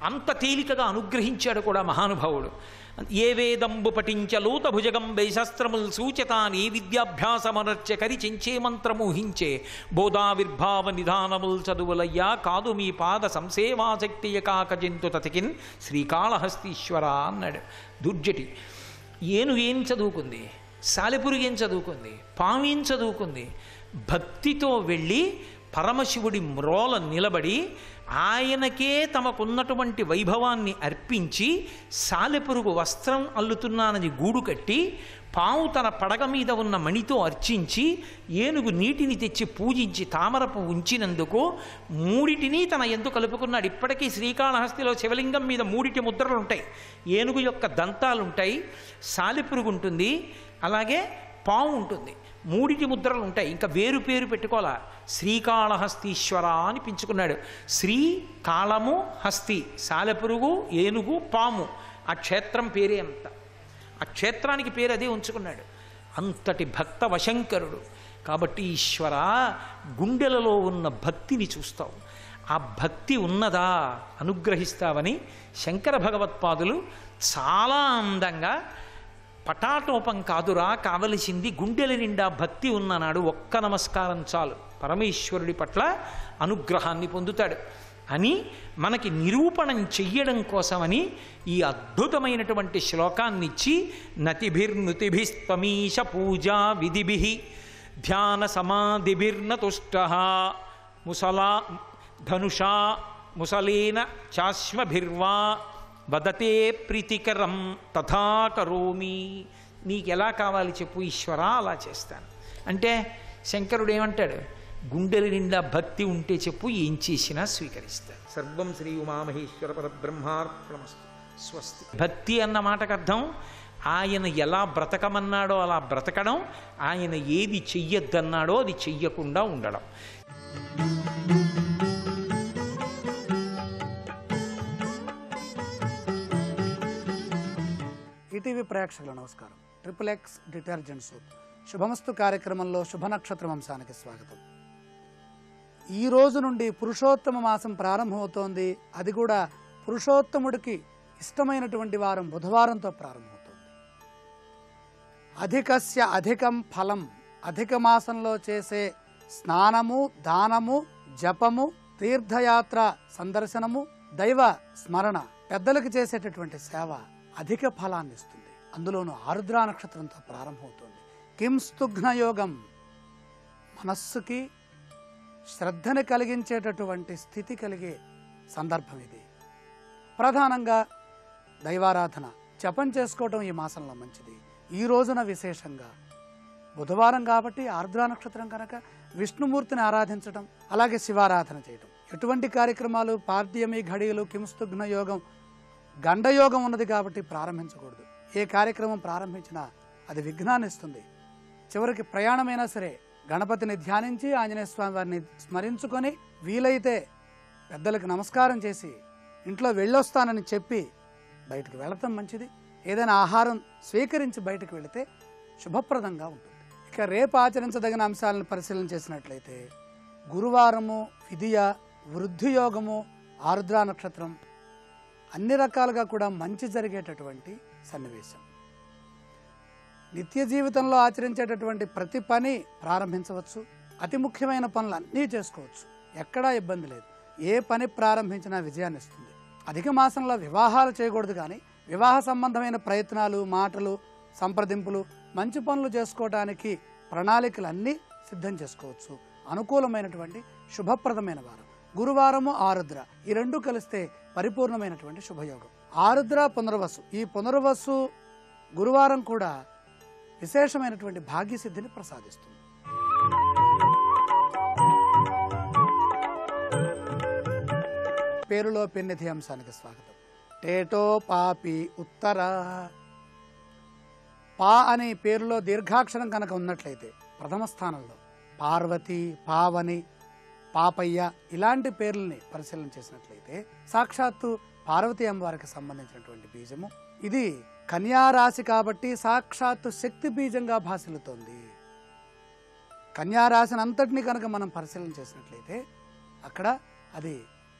అంత తేలికగా అనుగ్రహించాడు కూడా మహానుభావుడు. ఏ వేదంబు పఠించలోత భుజగం వైశాస్త్రముల్ సూచతాని విద్యాభ్యాసమనర్చ కరి చెంచే మంత్రమూహించే బోధావిర్భావ నిధానముల్ చదువులయ్యా కాదు మీ పాద సంసేవాశక్తియ కాక జంతు తతికిన్ శ్రీకాళహస్తీశ్వర అన్నాడు దుర్జటి. ఏం చదువుకుంది, సాలెపురుగు ఏం చదువుకుంది, పాము ఏం చదువుకుంది? భక్తితో వెళ్ళి పరమశివుడి మ్రోల నిలబడి ఆయనకే తమకున్నటువంటి వైభవాన్ని అర్పించి సాలెపురుగు వస్త్రం అల్లుతున్నానని గూడు కట్టి పాము తన పడగ మీద ఉన్న మణితో అర్చించి ఏనుగు నీటిని తెచ్చి పూజించి తామరపు ఉంచినందుకు మూడిటిని తన ఎందు కలుపుకున్నాడు. ఇప్పటికీ శ్రీకాళహస్తిలో శివలింగం మీద 3 ముద్రలు ఉంటాయి. ఏనుగు యొక్క దంతాలుంటాయి, సాలెపురుగు ఉంటుంది, అలాగే పాము ఉంటుంది. 3 ముద్రలు ఉంటాయి. ఇంకా వేరు పేరు పెట్టుకోవాలా, శ్రీకాళహస్తీశ్వర అని పెంచుకున్నాడు. శ్రీ కాళము హస్తి, సాలెపురుగు, ఏనుగు, పాము. ఆ క్షేత్రం పేరే అంత, ఆ క్షేత్రానికి పేరు అదే ఉంచుకున్నాడు. అంతటి భక్త వశంకరుడు. కాబట్టి ఈశ్వర గుండెలలో ఉన్న భక్తిని చూస్తావు, ఆ భక్తి ఉన్నదా అనుగ్రహిస్తావని శంకర భగవత్పాదులు చాలా అందంగా పటాటోపం కాదురా కావలసింది గుండెల నిండా భక్తి ఉన్ననాడు ఒక్క నమస్కారం చాలు పరమేశ్వరుడి పట్ల అనుగ్రహాన్ని పొందుతాడు అని మనకి నిరూపణం చెయ్యడం కోసమని ఈ అద్భుతమైనటువంటి శ్లోకాన్నిచ్చి నతిభిర్నుతిభిస్త్వమీశ పూజా విధిభిః ధ్యాన సమాధిభిర్నతుష్టః ముసలా ధనుషా ముసలేన చాశ్మభిర్వా వదతే ప్రీతికరం తథా కరోమి. నీకెలా కావాలి చెప్పు ఈశ్వర, అలా చేస్తాను అంటే శంకరుడు ఏమంటాడు, గుండెల నిండా భక్తి ఉంటే చెప్పు, ఏం చేసినా స్వీకరిస్తాడు. సర్వం శ్రీ ఉమామహేశ్వర పరబ్రహ్మార్పణమస్తు. స్వస్తి. భక్తి అన్న మాటకు అర్థం ఆయన ఎలా బ్రతకమన్నాడో అలా బ్రతకడం, ఆయన ఏది చెయ్యొద్దన్నాడో అది చెయ్యకుండా ఉండడం. ఈటీవీ ప్రేక్షకుల నమస్కారం. XXX డిటర్జెంట్ సోప్ శుభమస్తు కార్యక్రమంలో శుభ నక్షత్రం అంశానికి స్వాగతం. ఈ రోజు నుండి పురుషోత్తమ మాసం ప్రారంభమవుతోంది. అది కూడా పురుషోత్తముడికి ఇష్టమైనటువంటి వారం బుధవారంతో ప్రారంభమవుతోంది. అధికస్య అధికం ఫలం. అధిక మాసంలో చేసే స్నానము, దానము, జపము, తీర్థయాత్ర సందర్శనము, దైవ స్మరణ, పెద్దలకు చేసేటటువంటి సేవ అధిక ఫలాన్ని ఇస్తుంది. అందులోనూ ఆరుద్ర నక్షత్రంతో ప్రారంభమవుతుంది. కింస్తుఘ్న యోగం, మనస్సుకి శ్రద్ధని కలిగించేటటువంటి స్థితి కలిగే సందర్భం ఇది. ప్రధానంగా దైవారాధన, జపం చేసుకోవటం ఈ మాసంలో మంచిది. ఈ రోజున విశేషంగా బుధవారం కాబట్టి ఆరుద్ర నక్షత్రం కనుక విష్ణుమూర్తిని ఆరాధించడం, అలాగే శివారాధన చేయటం. ఎటువంటి కార్యక్రమాలు పాడ్యమి ఘడియలు కింస్తుఘ్న యోగం గండయోగం ఉన్నది కాబట్టి ప్రారంభించకూడదు. ఏ కార్యక్రమం ప్రారంభించినా అది విఘ్నాన్ని ఇస్తుంది. చివరికి ప్రయాణమైనా సరే గణపతిని ధ్యానించి ఆంజనేయ స్వామి వారిని స్మరించుకొని వీలైతే పెద్దలకు నమస్కారం చేసి ఇంట్లో వెళ్ళొస్తానని చెప్పి బయటకు వెళ్ళటం మంచిది. ఏదైనా ఆహారం స్వీకరించి బయటకు వెళితే శుభప్రదంగా ఉంటుంది. ఇక రేపు ఆచరించదగిన అంశాలను పరిశీలన చేసినట్లయితే గురువారము, విధియ, వృద్ధి యోగము, ఆరుద్ర నక్షత్రం అన్ని రకాలుగా కూడా మంచి జరిగేటటువంటి సన్నివేశం. నిత్య జీవితంలో ఆచరించేటటువంటి ప్రతి పని ప్రారంభించవచ్చు. అతి ముఖ్యమైన పనులు అన్నీ చేసుకోవచ్చు, ఎక్కడా ఇబ్బంది లేదు. ఏ పని ప్రారంభించినా విజయాన్ని ఇస్తుంది. అధిక మాసంలో వివాహాలు చేయకూడదు, కానీ వివాహ సంబంధమైన ప్రయత్నాలు, మాటలు, సంప్రదింపులు, మంచి పనులు చేసుకోవడానికి ప్రణాళికలు అన్నీ సిద్ధం చేసుకోవచ్చు. అనుకూలమైనటువంటి శుభప్రదమైన వారం గురువారము, ఆరుద్ర ఈ రెండు కలిస్తే పరిపూర్ణమైనటువంటి శుభయోగం. ఆరుద్ర పునర్వసు, ఈ పునర్వసు గురువారం కూడా విశేషమైనటువంటి భాగ్యసిద్ధిని ప్రసాదిస్తుంది. పేరులో పెన్నిధి అంశానికి స్వాగతం. టేటో పాపి ఉత్తర. పా అనే పేరులో దీర్ఘాక్షరం కనుక ఉన్నట్లయితే ప్రథమ స్థానంలో పార్వతి, పావని, పాపయ్య ఇలాంటి పేర్లని పరిశీలన చేసినట్లయితే సాక్షాత్తు పార్వతీ అమ్మవారికి సంబంధించినటువంటి బీజము. ఇది కన్యారాశి కాబట్టి సాక్షాత్తు శక్తి బీజంగా భాసిల్లుతోంది. కన్యారాశిని అంతటినీ కనుక మనం పరిశీలన చేసినట్లయితే అక్కడ అది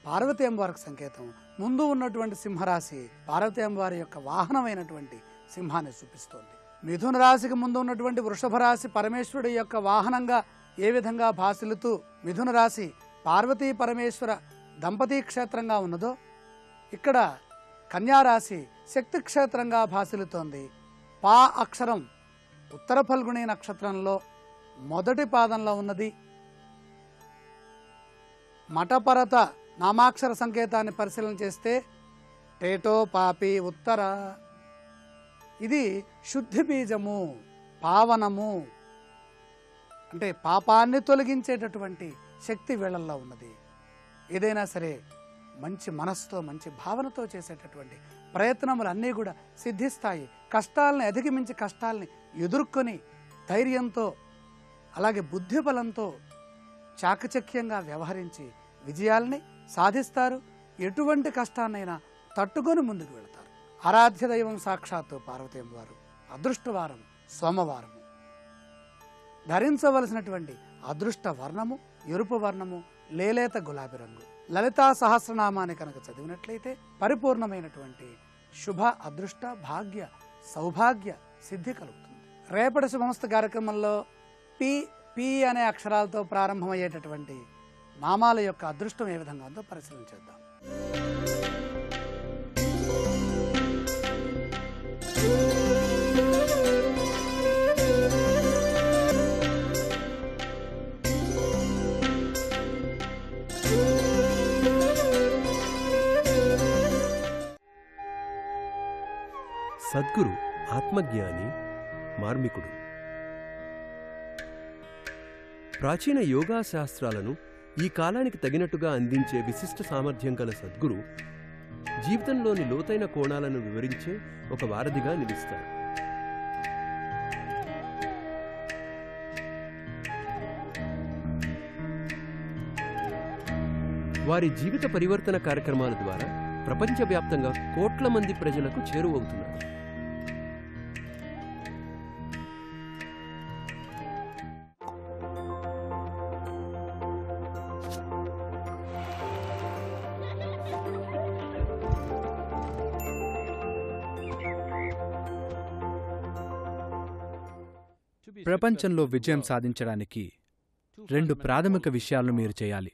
పార్వతీ అమ్మవారికి సంకేతం. ముందు ఉన్నటువంటి సింహరాశి పార్వతీ అమ్మవారి యొక్క వాహనమైనటువంటి సింహాన్ని చూపిస్తోంది. మిథున రాశికి ముందు ఉన్నటువంటి వృషభ రాశి పరమేశ్వరుడి యొక్క వాహనంగా ఏ విధంగా భాసిల్లుతూ మిథున రాశి పార్వతీ పరమేశ్వర దంపతీ క్షేత్రంగా ఉన్నదో, ఇక్కడ కన్యారాశి శక్తి క్షేత్రంగా భాసిల్లుతోంది. పా అక్షరం ఉత్తర ఫల్గుణి నక్షత్రంలో మొదటి పాదంలో ఉన్నది. మఠపరత నామాక్షర సంకేతాన్ని పరిశీలన చేస్తే టేటో పాపి ఉత్తర, ఇది శుద్ధి బీజము, పావనము, అంటే పాపాన్ని తొలగించేటటువంటి శక్తి వీళ్ళల్లో ఉన్నది. ఏదైనా సరే మంచి మనస్సుతో మంచి భావనతో చేసేటటువంటి ప్రయత్నములన్నీ కూడా సిద్ధిస్తాయి. కష్టాలని అధిగమించి కష్టాలని ఎదుర్కొని ధైర్యంతో అలాగే బుద్ధి బలంతో చాకచక్యంగా వ్యవహరించి విజయాల్ని సాధిస్తారు. ఎటువంటి కష్టాన్నైనా తట్టుకొని ముందుకు వెళతారు. ఆరాధ్య దైవం సాక్షాత్తు పార్వతీ అమ్మవారు. అదృష్టవారం సోమవారము. ధరించవలసినటువంటి అదృష్ట వర్ణము ఎరుపు వర్ణము, లేలేత గులాబీ రంగు. లలితా సహస్రనామాన్ని కనుక చదివినట్లయితే పరిపూర్ణమైనటువంటి శుభ అదృష్ట భాగ్య సౌభాగ్య సిద్ధి కలుగుతుంది. రేపటి శుభమస్తు కార్యక్రమంలో పి అనే అక్షరాలతో ప్రారంభమయ్యేటటువంటి నామాల యొక్క అదృష్టం ఏ విధంగా ఉందో పరిశీలన చేద్దాం. సద్గురు ఆత్మజ్ఞాని, మార్మికుడు. ప్రాచీన యోగా శాస్త్రాలను ఈ కాలానికి తగినట్టుగా అందించే విశిష్ట సామర్థ్యం గల సద్గురు జీవితంలోని లోతైన కోణాలను వివరించే ఒక వారధిగా నిలుస్తారు. వారి జీవిత పరివర్తన కార్యక్రమాల ద్వారా ప్రపంచవ్యాప్తంగా కోట్ల మంది ప్రజలకు చేరువవుతున్నారు. ప్రపంచంలో విజయం సాధించడానికి 2 ప్రాథమిక విషయాలను మీరు చేయాలి.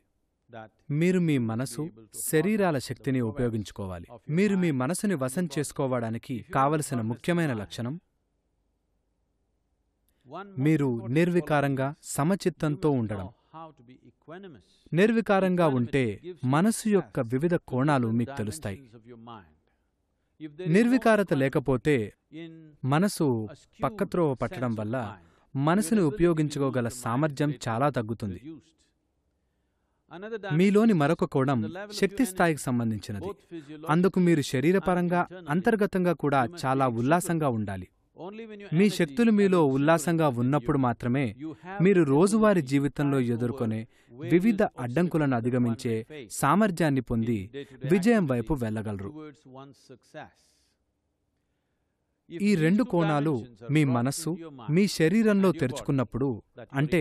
మీరు మీ మనసు, శరీరాల శక్తిని ఉపయోగించుకోవాలి. మీరు మీ మనసుని వశం చేసుకోవడానికి కావలసిన ముఖ్యమైన లక్షణం, మీరు నిర్వికారంగా సమచిత్తంతో ఉండడం. నిర్వికారంగా ఉంటే మనసు యొక్క వివిధ కోణాలు మీకు తెలుస్తాయి. నిర్వికారత లేకపోతే మనసు పక్కత్రోవ పట్టడం వల్ల మనసుని ఉపయోగించుకోగల సామర్థ్యం చాలా తగ్గుతుంది. మీలోని మరొక కోణం శక్తి స్థాయికి సంబంధించినది. అందుకు మీరు శరీరపరంగా అంతర్గతంగా కూడా చాలా ఉల్లాసంగా ఉండాలి. మీ శక్తులు మీలో ఉల్లాసంగా ఉన్నప్పుడు మాత్రమే మీరు రోజువారీ జీవితంలో ఎదుర్కొనే వివిధ అడ్డంకులను అధిగమించే సామర్థ్యాన్ని పొంది విజయం వైపు వెళ్ళగలరు. ఈ 2 కోణాలు మీ మనస్సు, మీ శరీరంలో తెరుచుకున్నప్పుడు, అంటే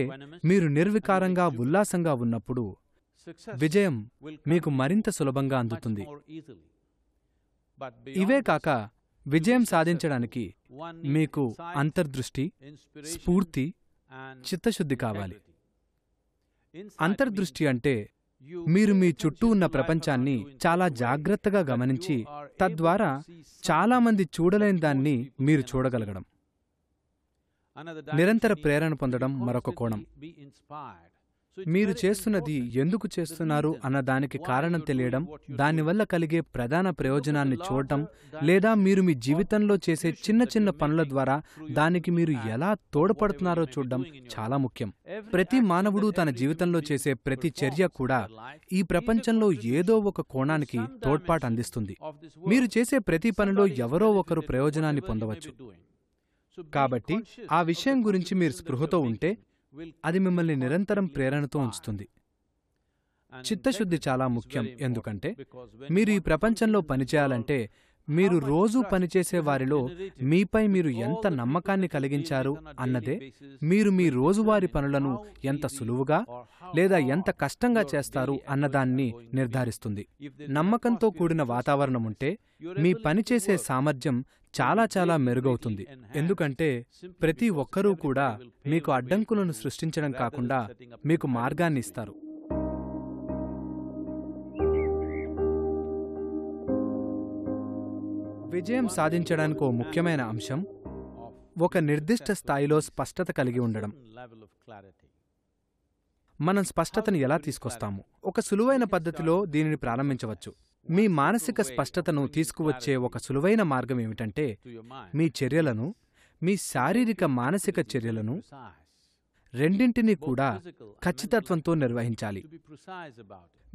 మీరు నిర్వికారంగా ఉల్లాసంగా ఉన్నప్పుడు విజయం మీకు మరింత సులభంగా అందుతుంది. ఇవే కాక విజయం సాధించడానికి మీకు అంతర్దృష్టి, స్ఫూర్తి, చిత్తశుద్ధి కావాలి. అంతర్దృష్టి అంటే మీరు మీ చుట్టూ ఉన్న ప్రపంచాన్ని చాలా జాగ్రత్తగా గమనించి తద్వారా చాలామంది చూడలేని దాన్ని మీరు చూడగలగడం. నిరంతర ప్రేరణ పొందడం మరొక కోణం. మీరు చేస్తున్నది ఎందుకు చేస్తున్నారు అన్నదానికి కారణం తెలియడం, దానివల్ల కలిగే ప్రధాన ప్రయోజనాన్ని చూడటం, లేదా మీరు మీ జీవితంలో చేసే చిన్న చిన్న పనుల ద్వారా దానికి మీరు ఎలా తోడ్పడుతున్నారో చూడడం చాలా ముఖ్యం. ప్రతి మానవుడు తన జీవితంలో చేసే ప్రతి చర్య కూడా ఈ ప్రపంచంలో ఏదో ఒక కోణానికి తోడ్పాటు అందిస్తుంది. మీరు చేసే ప్రతి పనిలో ఎవరో ఒకరు ప్రయోజనాన్ని పొందవచ్చు. కాబట్టి ఆ విషయం గురించి మీరు స్పృహతో ఉంటే అది మిమ్మల్ని నిరంతరం ప్రేరణతో ఉంచుతుంది. చిత్తశుద్ధి చాలా ముఖ్యం. ఎందుకంటే మీరు ఈ ప్రపంచంలో పనిచేయాలంటే మీరు రోజూ పనిచేసే వారిలో మీపై మీరు ఎంత నమ్మకాన్ని కలిగించారు అన్నదే మీరు మీ రోజువారీ పనులను ఎంత సులువుగా లేదా ఎంత కష్టంగా చేస్తారు అన్నదాన్ని నిర్ధారిస్తుంది. నమ్మకంతో కూడిన వాతావరణం ఉంటే మీ పనిచేసే సామర్థ్యం చాలా చాలా మెరుగవుతుంది. ఎందుకంటే ప్రతి ఒక్కరూ కూడా మీకు అడ్డంకులను సృష్టించడం కాకుండా మీకు మార్గాన్ని ఇస్తారు. విజయం సాధించడానికి ఓ ముఖ్యమైన అంశం ఒక నిర్దిష్ట స్థాయిలో స్పష్టత కలిగి ఉండడం. మనం స్పష్టతను ఎలా తీసుకొస్తాము? ఒక సులువైన పద్ధతిలో దీనిని ప్రారంభించవచ్చు. మీ మానసిక స్పష్టతను తీసుకువచ్చే ఒక సులువైన మార్గం ఏమిటంటే మీ చర్యలను, మీ శారీరక మానసిక చర్యలను రెండింటినీ కూడా ఖచ్చితత్వంతో నిర్వహించాలి.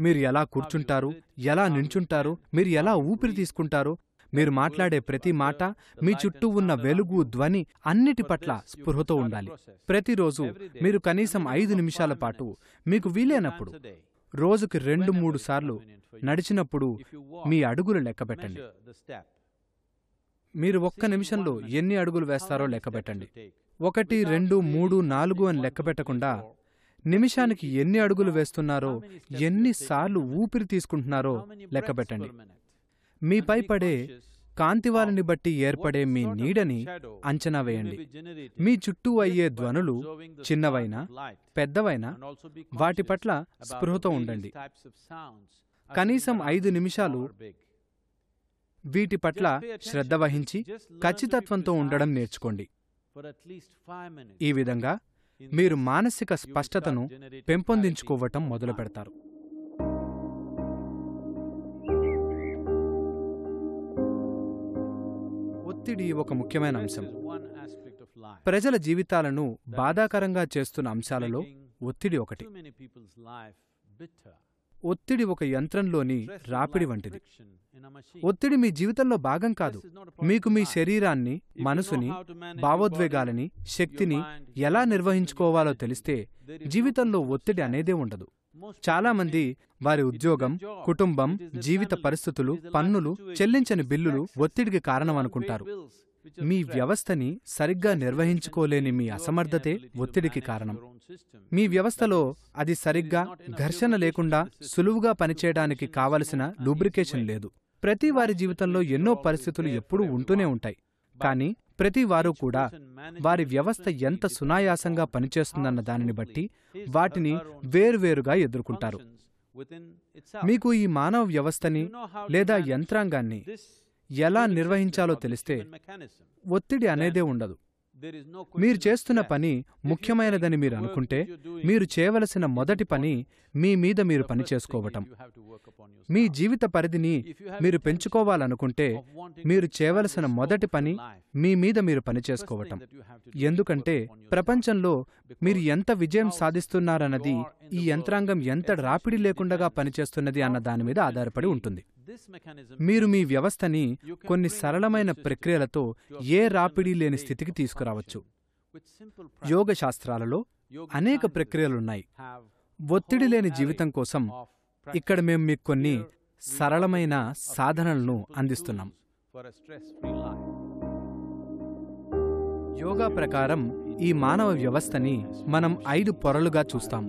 మీరు ఎలా కూర్చుంటారు, ఎలా నించుంటారు, మీరు ఎలా ఊపిరి తీసుకుంటారు, మీరు మాట్లాడే ప్రతి మాట, మీ చుట్టూ ఉన్న వెలుగు, ధ్వని అన్నిటి పట్ల స్పృహతో ఉండాలి. ప్రతిరోజు మీరు కనీసం 5 నిమిషాల పాటు మీకు వీలైనప్పుడు రోజుకి 2-3 సార్లు నడిచినప్పుడు మీ అడుగులు లెక్కబెట్టండి. మీరు 1 నిమిషంలో ఎన్ని అడుగులు వేస్తారో లెక్కబెట్టండి. 1, 2, 3, 4 అని లెక్కబెట్టకుండా నిమిషానికి ఎన్ని అడుగులు వేస్తున్నారో, ఎన్నిసార్లు ఊపిరి తీసుకుంటున్నారో లెక్కబెట్టండి. మీపై పడే కాంతివాలని బట్టి ఏర్పడే మీ నీడని అంచనా వేయండి. మీ చుట్టూ అయ్యే ధ్వనులు చిన్నవైనా పెద్దవైనా వాటి పట్ల స్పృహతో ఉండండి. కనీసం 5 నిమిషాలు వీటి పట్ల శ్రద్ధ వహించి ఖచ్చితత్వంతో ఉండడం నేర్చుకోండి. ఈ విధంగా మీరు మానసిక స్పష్టతను పెంపొందించుకోవటం మొదలు పెడతారు. ఒత్తిడి ఒక ముఖ్యమైన అంశం. ప్రజల జీవితాలను బాధాకరంగా చేస్తున్న అంశాలలో ఒత్తిడి ఒకటి. ఒత్తిడి ఒక యంత్రంలోని రాపిడి వంటిది. ఒత్తిడి మీ జీవితంలో భాగం కాదు. మీకు మీ శరీరాన్ని, మనసుని, భావోద్వేగాలని, శక్తిని ఎలా నిర్వహించుకోవాలో తెలిస్తే జీవితంలో ఒత్తిడి అనేదే ఉండదు. చాలామంది వారి ఉద్యోగం, కుటుంబం, జీవిత పరిస్థితులు, పన్నులు, చెల్లించని బిల్లులు ఒత్తిడికి కారణమనుకుంటారు. మీ వ్యవస్థని సరిగ్గా నిర్వహించుకోలేని మీ అసమర్థతే ఒత్తిడికి కారణం. మీ వ్యవస్థలో అది సరిగ్గా ఘర్షణ లేకుండా సులువుగా పనిచేయడానికి కావలసిన లూబ్రికేషన్ లేదు. ప్రతి వారి జీవితంలో ఎన్నో పరిస్థితులు ఎప్పుడూ ఉంటూనే ఉంటాయి. కానీ ప్రతి వారు కూడా వారి వ్యవస్థ ఎంత సునాయాసంగా పనిచేస్తుందన్న దానిని బట్టి వాటిని వేరువేరుగా ఎదుర్కొంటారు. మీకు ఈ మానవ వ్యవస్థని లేదా యంత్రాంగాన్ని ఎలా నిర్వహించాలో తెలిస్తే ఒత్తిడి అనేదే ఉండదు. మీరు చేస్తున్న పని ముఖ్యమైనదని మీరు అనుకుంటే మీరు చేయవలసిన మొదటి పని మీ మీద మీరు పని చేసుకోవటం. మీ జీవిత పరిధిని మీరు పెంచుకోవాలనుకుంటే మీరు చేయవలసిన మొదటి పని మీ మీద మీరు పని చేసుకోవటం. ఎందుకంటే ప్రపంచంలో మీరు ఎంత విజయం సాధిస్తున్నారన్నది ఈ యంత్రాంగం ఎంత రాపిడి లేకుండా పనిచేస్తున్నది అన్న దాని మీద ఆధారపడి ఉంటుంది. మీరు మీ వ్యవస్థని కొన్ని సరళమైన ప్రక్రియలతో ఏ రాపిడి లేని స్థితికి తీసుకురావచ్చు. యోగ శాస్త్రాలలో అనేక ప్రక్రియలున్నాయి. ఒత్తిడి లేని జీవితం కోసం ఇక్కడ మేము మీకు కొన్ని సరళమైన సాధనలను అందిస్తున్నాం. యోగా ప్రకారం ఈ మానవ వ్యవస్థని మనం 5 పొరలుగా చూస్తాం.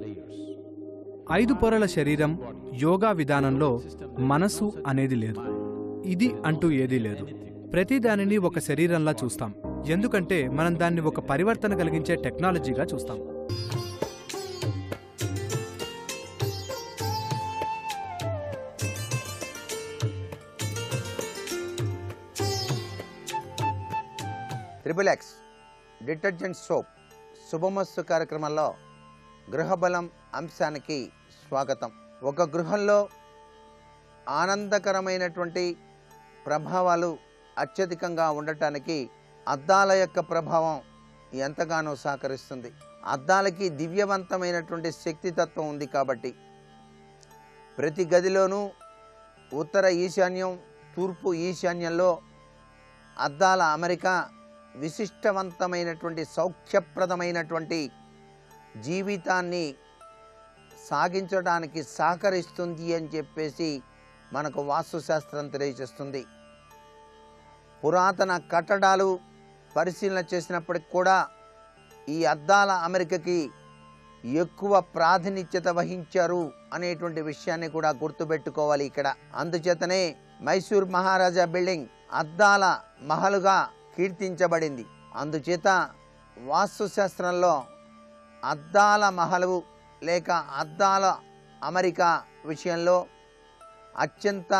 5 పొరల శరీరం. యోగా విధానంలో మనసు అనేది లేదు. ఇది అంటూ ఏదీ లేదు. ప్రతిదానిని ఒక శరీరంలా చూస్తాం. ఎందుకంటే మనం దాన్ని ఒక పరివర్తన కలిగించే టెక్నాలజీగా చూస్తాం. XXX డిటర్జెంట్ సోప్ శుభమస్తు కార్యక్రమంలో గృహబలం అంశానికి స్వాగతం. ఒక గృహంలో ఆనందకరమైనటువంటి ప్రభావాలు అత్యధికంగా ఉండటానికి అద్దాల యొక్క ప్రభావం ఎంతగానో సహకరిస్తుంది. అద్దాలకి దివ్యవంతమైనటువంటి శక్తితత్వం ఉంది కాబట్టి ప్రతి గదిలోనూ ఉత్తర ఈశాన్యం, తూర్పు ఈశాన్యంలో అద్దాల అమరిక విశిష్టవంతమైనటువంటి సౌఖ్యప్రదమైనటువంటి జీవితాన్ని సాగించడానికి సహకరిస్తుంది అని చెప్పేసి మనకు వాస్తుశాస్త్రం తెలియజేస్తుంది. పురాతన కట్టడాలు పరిశీలన చేసినప్పటికి కూడా ఈ అద్దాల అమరికకి ఎక్కువ ప్రాతినిధ్యత వహించారు అనేటువంటి విషయాన్ని కూడా గుర్తుపెట్టుకోవాలి ఇక్కడ. అందుచేతనే మైసూర్ మహారాజా బిల్డింగ్ అద్దాల మహలుగా కీర్తించబడింది. అందుచేత వాస్తుశాస్త్రంలో అద్దాల మహలు లేక అద్దాల అమరిక విషయంలో అత్యంత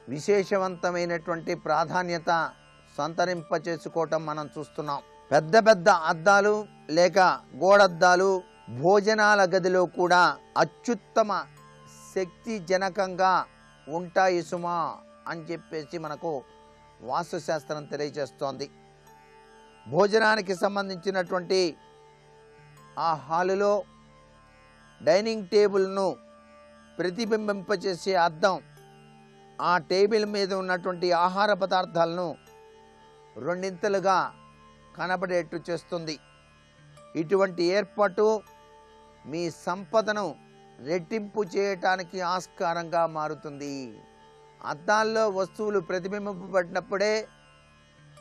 విశేషవంతమైనటువంటి ప్రాధాన్యత సంతరింపచేసుకోవటం మనం చూస్తున్నాం. పెద్ద పెద్ద అద్దాలు లేక గోడద్దాలు భోజనాల గదిలో కూడా అత్యుత్తమ శక్తి జనకంగా ఉంటాయి సుమా అని చెప్పేసి మనకు వాస్తుశాస్త్రం తెలియజేస్తోంది. భోజనానికి సంబంధించినటువంటి ఆ హాలులో డైనింగ్ టేబుల్ను ప్రతిబింబింపచేసే అద్దం ఆ టేబుల్ మీద ఉన్నటువంటి ఆహార పదార్థాలను రెండింతలుగా కనబడేట్టు చేస్తుంది. ఇటువంటి ఏర్పాటు మీ సంపదను రెట్టింపు చేయటానికి ఆస్కారంగా మారుతుంది. అద్దాల్లో వస్తువులు ప్రతిబింబింపబడినప్పుడే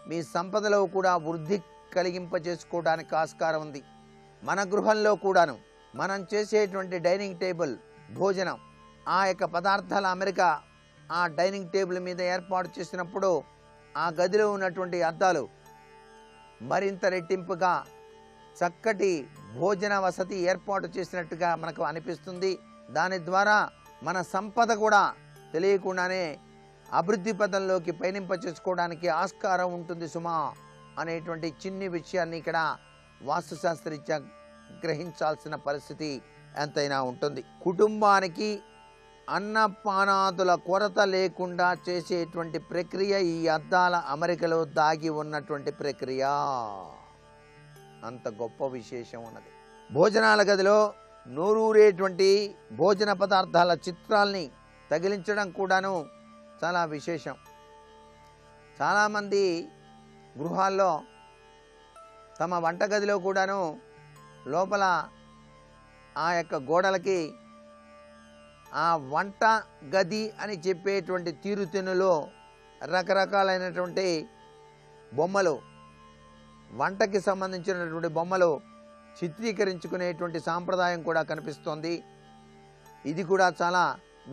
మీ సంపదలో కూడా వృద్ధి కలిగింపచేసుకోవడానికి ఆస్కారం ఉంది. మన గృహంలో కూడాను మనం చేసేటువంటి డైనింగ్ టేబుల్ భోజనం ఆ యొక్క పదార్థాల అమరిక ఆ డైనింగ్ టేబుల్ మీద ఏర్పాటు చేసినప్పుడు ఆ గదిలో ఉన్నటువంటి అద్దాలు మరింత రెట్టింపుగా చక్కటి భోజన వసతి ఏర్పాటు చేసినట్టుగా మనకు అనిపిస్తుంది. దాని ద్వారా మన సంపద కూడా తెలియకుండానే అభివృద్ధి పదంలోకి పయనింపచేసుకోవడానికి ఆస్కారం ఉంటుంది సుమా అనేటువంటి చిన్ని విషయాన్ని ఇక్కడ వాస్తుశాస్త్రరీత్యా గ్రహించాల్సిన పరిస్థితి ఎంతైనా ఉంటుంది. కుటుంబానికి అన్నపానాదుల కొరత లేకుండా చేసేటువంటి ప్రక్రియ ఈ అద్దాల అమరికలో దాగి ఉన్నటువంటి ప్రక్రియ. అంత గొప్ప విశేషం ఉన్నది. భోజనాల గదిలో నూరూరేటువంటి భోజన పదార్థాల చిత్రాల్ని తగిలించడం కూడాను చాలా విశేషం. చాలామంది గృహాల్లో తమ వంటగదిలో కూడాను లోపల ఆ యొక్క గోడలకి ఆ వంట గది అని చెప్పేటువంటి తీరుతెన్నులో రకరకాలైనటువంటి బొమ్మలు, వంటకి సంబంధించినటువంటి బొమ్మలు చిత్రీకరించుకునేటువంటి సాంప్రదాయం కూడా కనిపిస్తోంది. ఇది కూడా చాలా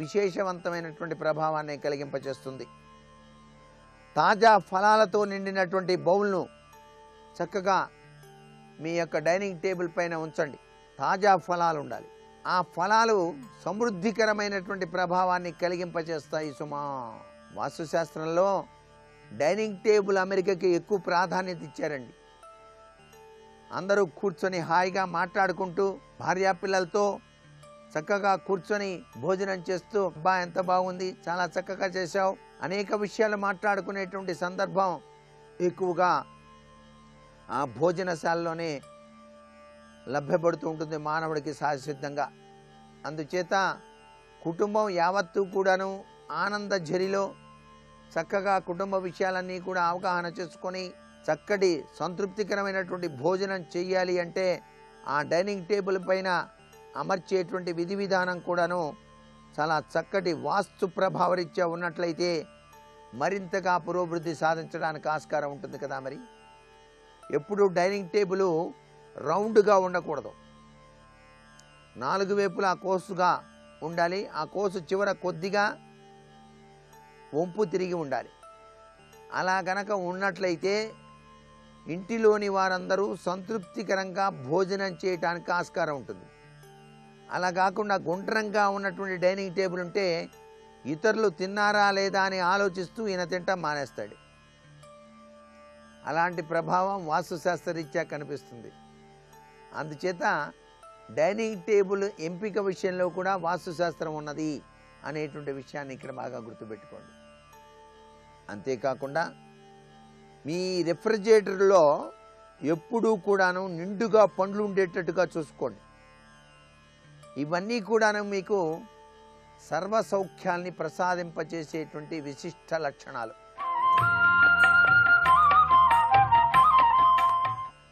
విశేషవంతమైనటువంటి ప్రభావాన్ని కలిగింపచేస్తుంది. తాజా ఫలాలతో నిండినటువంటి బౌల్ను చక్కగా మీ యొక్క డైనింగ్ టేబుల్ పైన ఉంచండి. తాజా ఫలాలు ఉండాలి. ఆ ఫలాలు సమృద్ధికరమైనటువంటి ప్రభావాన్ని కలిగింపచేస్తాయి సుమా. వాస్తుశాస్త్రంలో డైనింగ్ టేబుల్ అమెరికాకి ఎక్కువ ప్రాధాన్యత ఇచ్చారండి. అందరూ కూర్చొని హాయిగా మాట్లాడుకుంటూ భార్యాపిల్లలతో చక్కగా కూర్చొని భోజనం చేస్తూ అబ్బా ఎంత బాగుంది, చాలా చక్కగా చేశావు, అనేక విషయాలు మాట్లాడుకునేటువంటి సందర్భం ఎక్కువగా ఆ భోజనశాలలోనే లభ్యపడుతూ ఉంటుంది మానవుడికి సహజసిద్ధంగా. అందుచేత కుటుంబం యావత్తు కూడాను ఆనంద ఝరిలో చక్కగా కుటుంబ విషయాలన్నీ కూడా అవగాహన చేసుకొని చక్కటి సంతృప్తికరమైనటువంటి భోజనం చెయ్యాలి అంటే ఆ డైనింగ్ టేబుల్ పైన అమర్చేటువంటి విధి విధానం కూడాను చాలా చక్కటి వాస్తు ప్రభావరీత్యా ఉన్నట్లయితే మరింతగా పురోభివృద్ధి సాధించడానికి ఆస్కారం ఉంటుంది కదా. మరి ఎప్పుడు డైనింగ్ టేబుల్ రౌండ్గా ఉండకూడదు, నాలుగు వైపులా కోసుగా ఉండాలి. ఆ కోసు చివర కొద్దిగా వంపు తిరిగి ఉండాలి. అలా గనక ఉన్నట్లయితే ఇంటిలోని వారందరూ సంతృప్తికరంగా భోజనం చేయడానికి ఆస్కారం ఉంటుంది. అలా కాకుండా గుండ్రంగా ఉన్నటువంటి డైనింగ్ టేబుల్ ఉంటే ఇతరులు తిన్నారా లేదా అని ఆలోచిస్తూ ఈయన తింటాం మానేస్తాడు. అలాంటి ప్రభావం వాస్తుశాస్త్రరీత్యా కనిపిస్తుంది. అందుచేత డైనింగ్ టేబుల్ ఎంపిక విషయంలో కూడా వాస్తుశాస్త్రం ఉన్నది అనేటువంటి విషయాన్ని ఇక్కడ బాగా గుర్తుపెట్టుకోండి. అంతేకాకుండా మీ రెఫ్రిజిరేటర్లో ఎప్పుడూ కూడాను నిండుగా పండ్లు ఉండేటట్టుగా చూసుకోండి. ఇవన్నీ కూడాను మీకు సర్వ సౌఖ్యాల్ని ప్రసాదింపచేసేటువంటి విశిష్ట లక్షణాలు.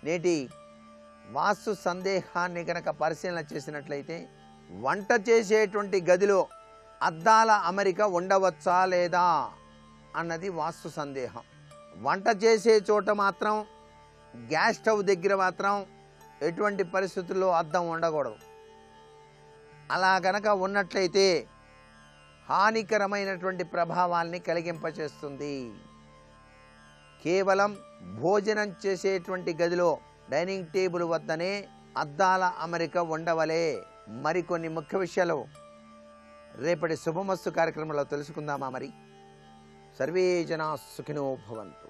నేటి వాస్తు సందేహాన్ని గనక పరిశీలన చేసినట్లయితే వంట చేసేటువంటి గదిలో అద్దాల అమరిక ఉండవచ్చా లేదా అన్నది వాస్తు సందేహం. వంట చేసే చోట మాత్రం గ్యాస్ స్టవ్ దగ్గర మాత్రం ఎటువంటి పరిస్థితుల్లో అద్దం ఉండకూడదు. అలా కనుక ఉన్నట్లయితే హానికరమైనటువంటి ప్రభావాల్ని కలిగింపచేస్తుంది. కేవలం భోజనం చేసేటువంటి గదిలో డైనింగ్ టేబుల్ వద్దనే అద్దాల అమరిక ఉండవలే. మరికొన్ని ముఖ్య విషయాలు రేపటి శుభమస్తు కార్యక్రమంలో తెలుసుకుందామా? మరి సర్వే జనా సుఖినో భవంతు.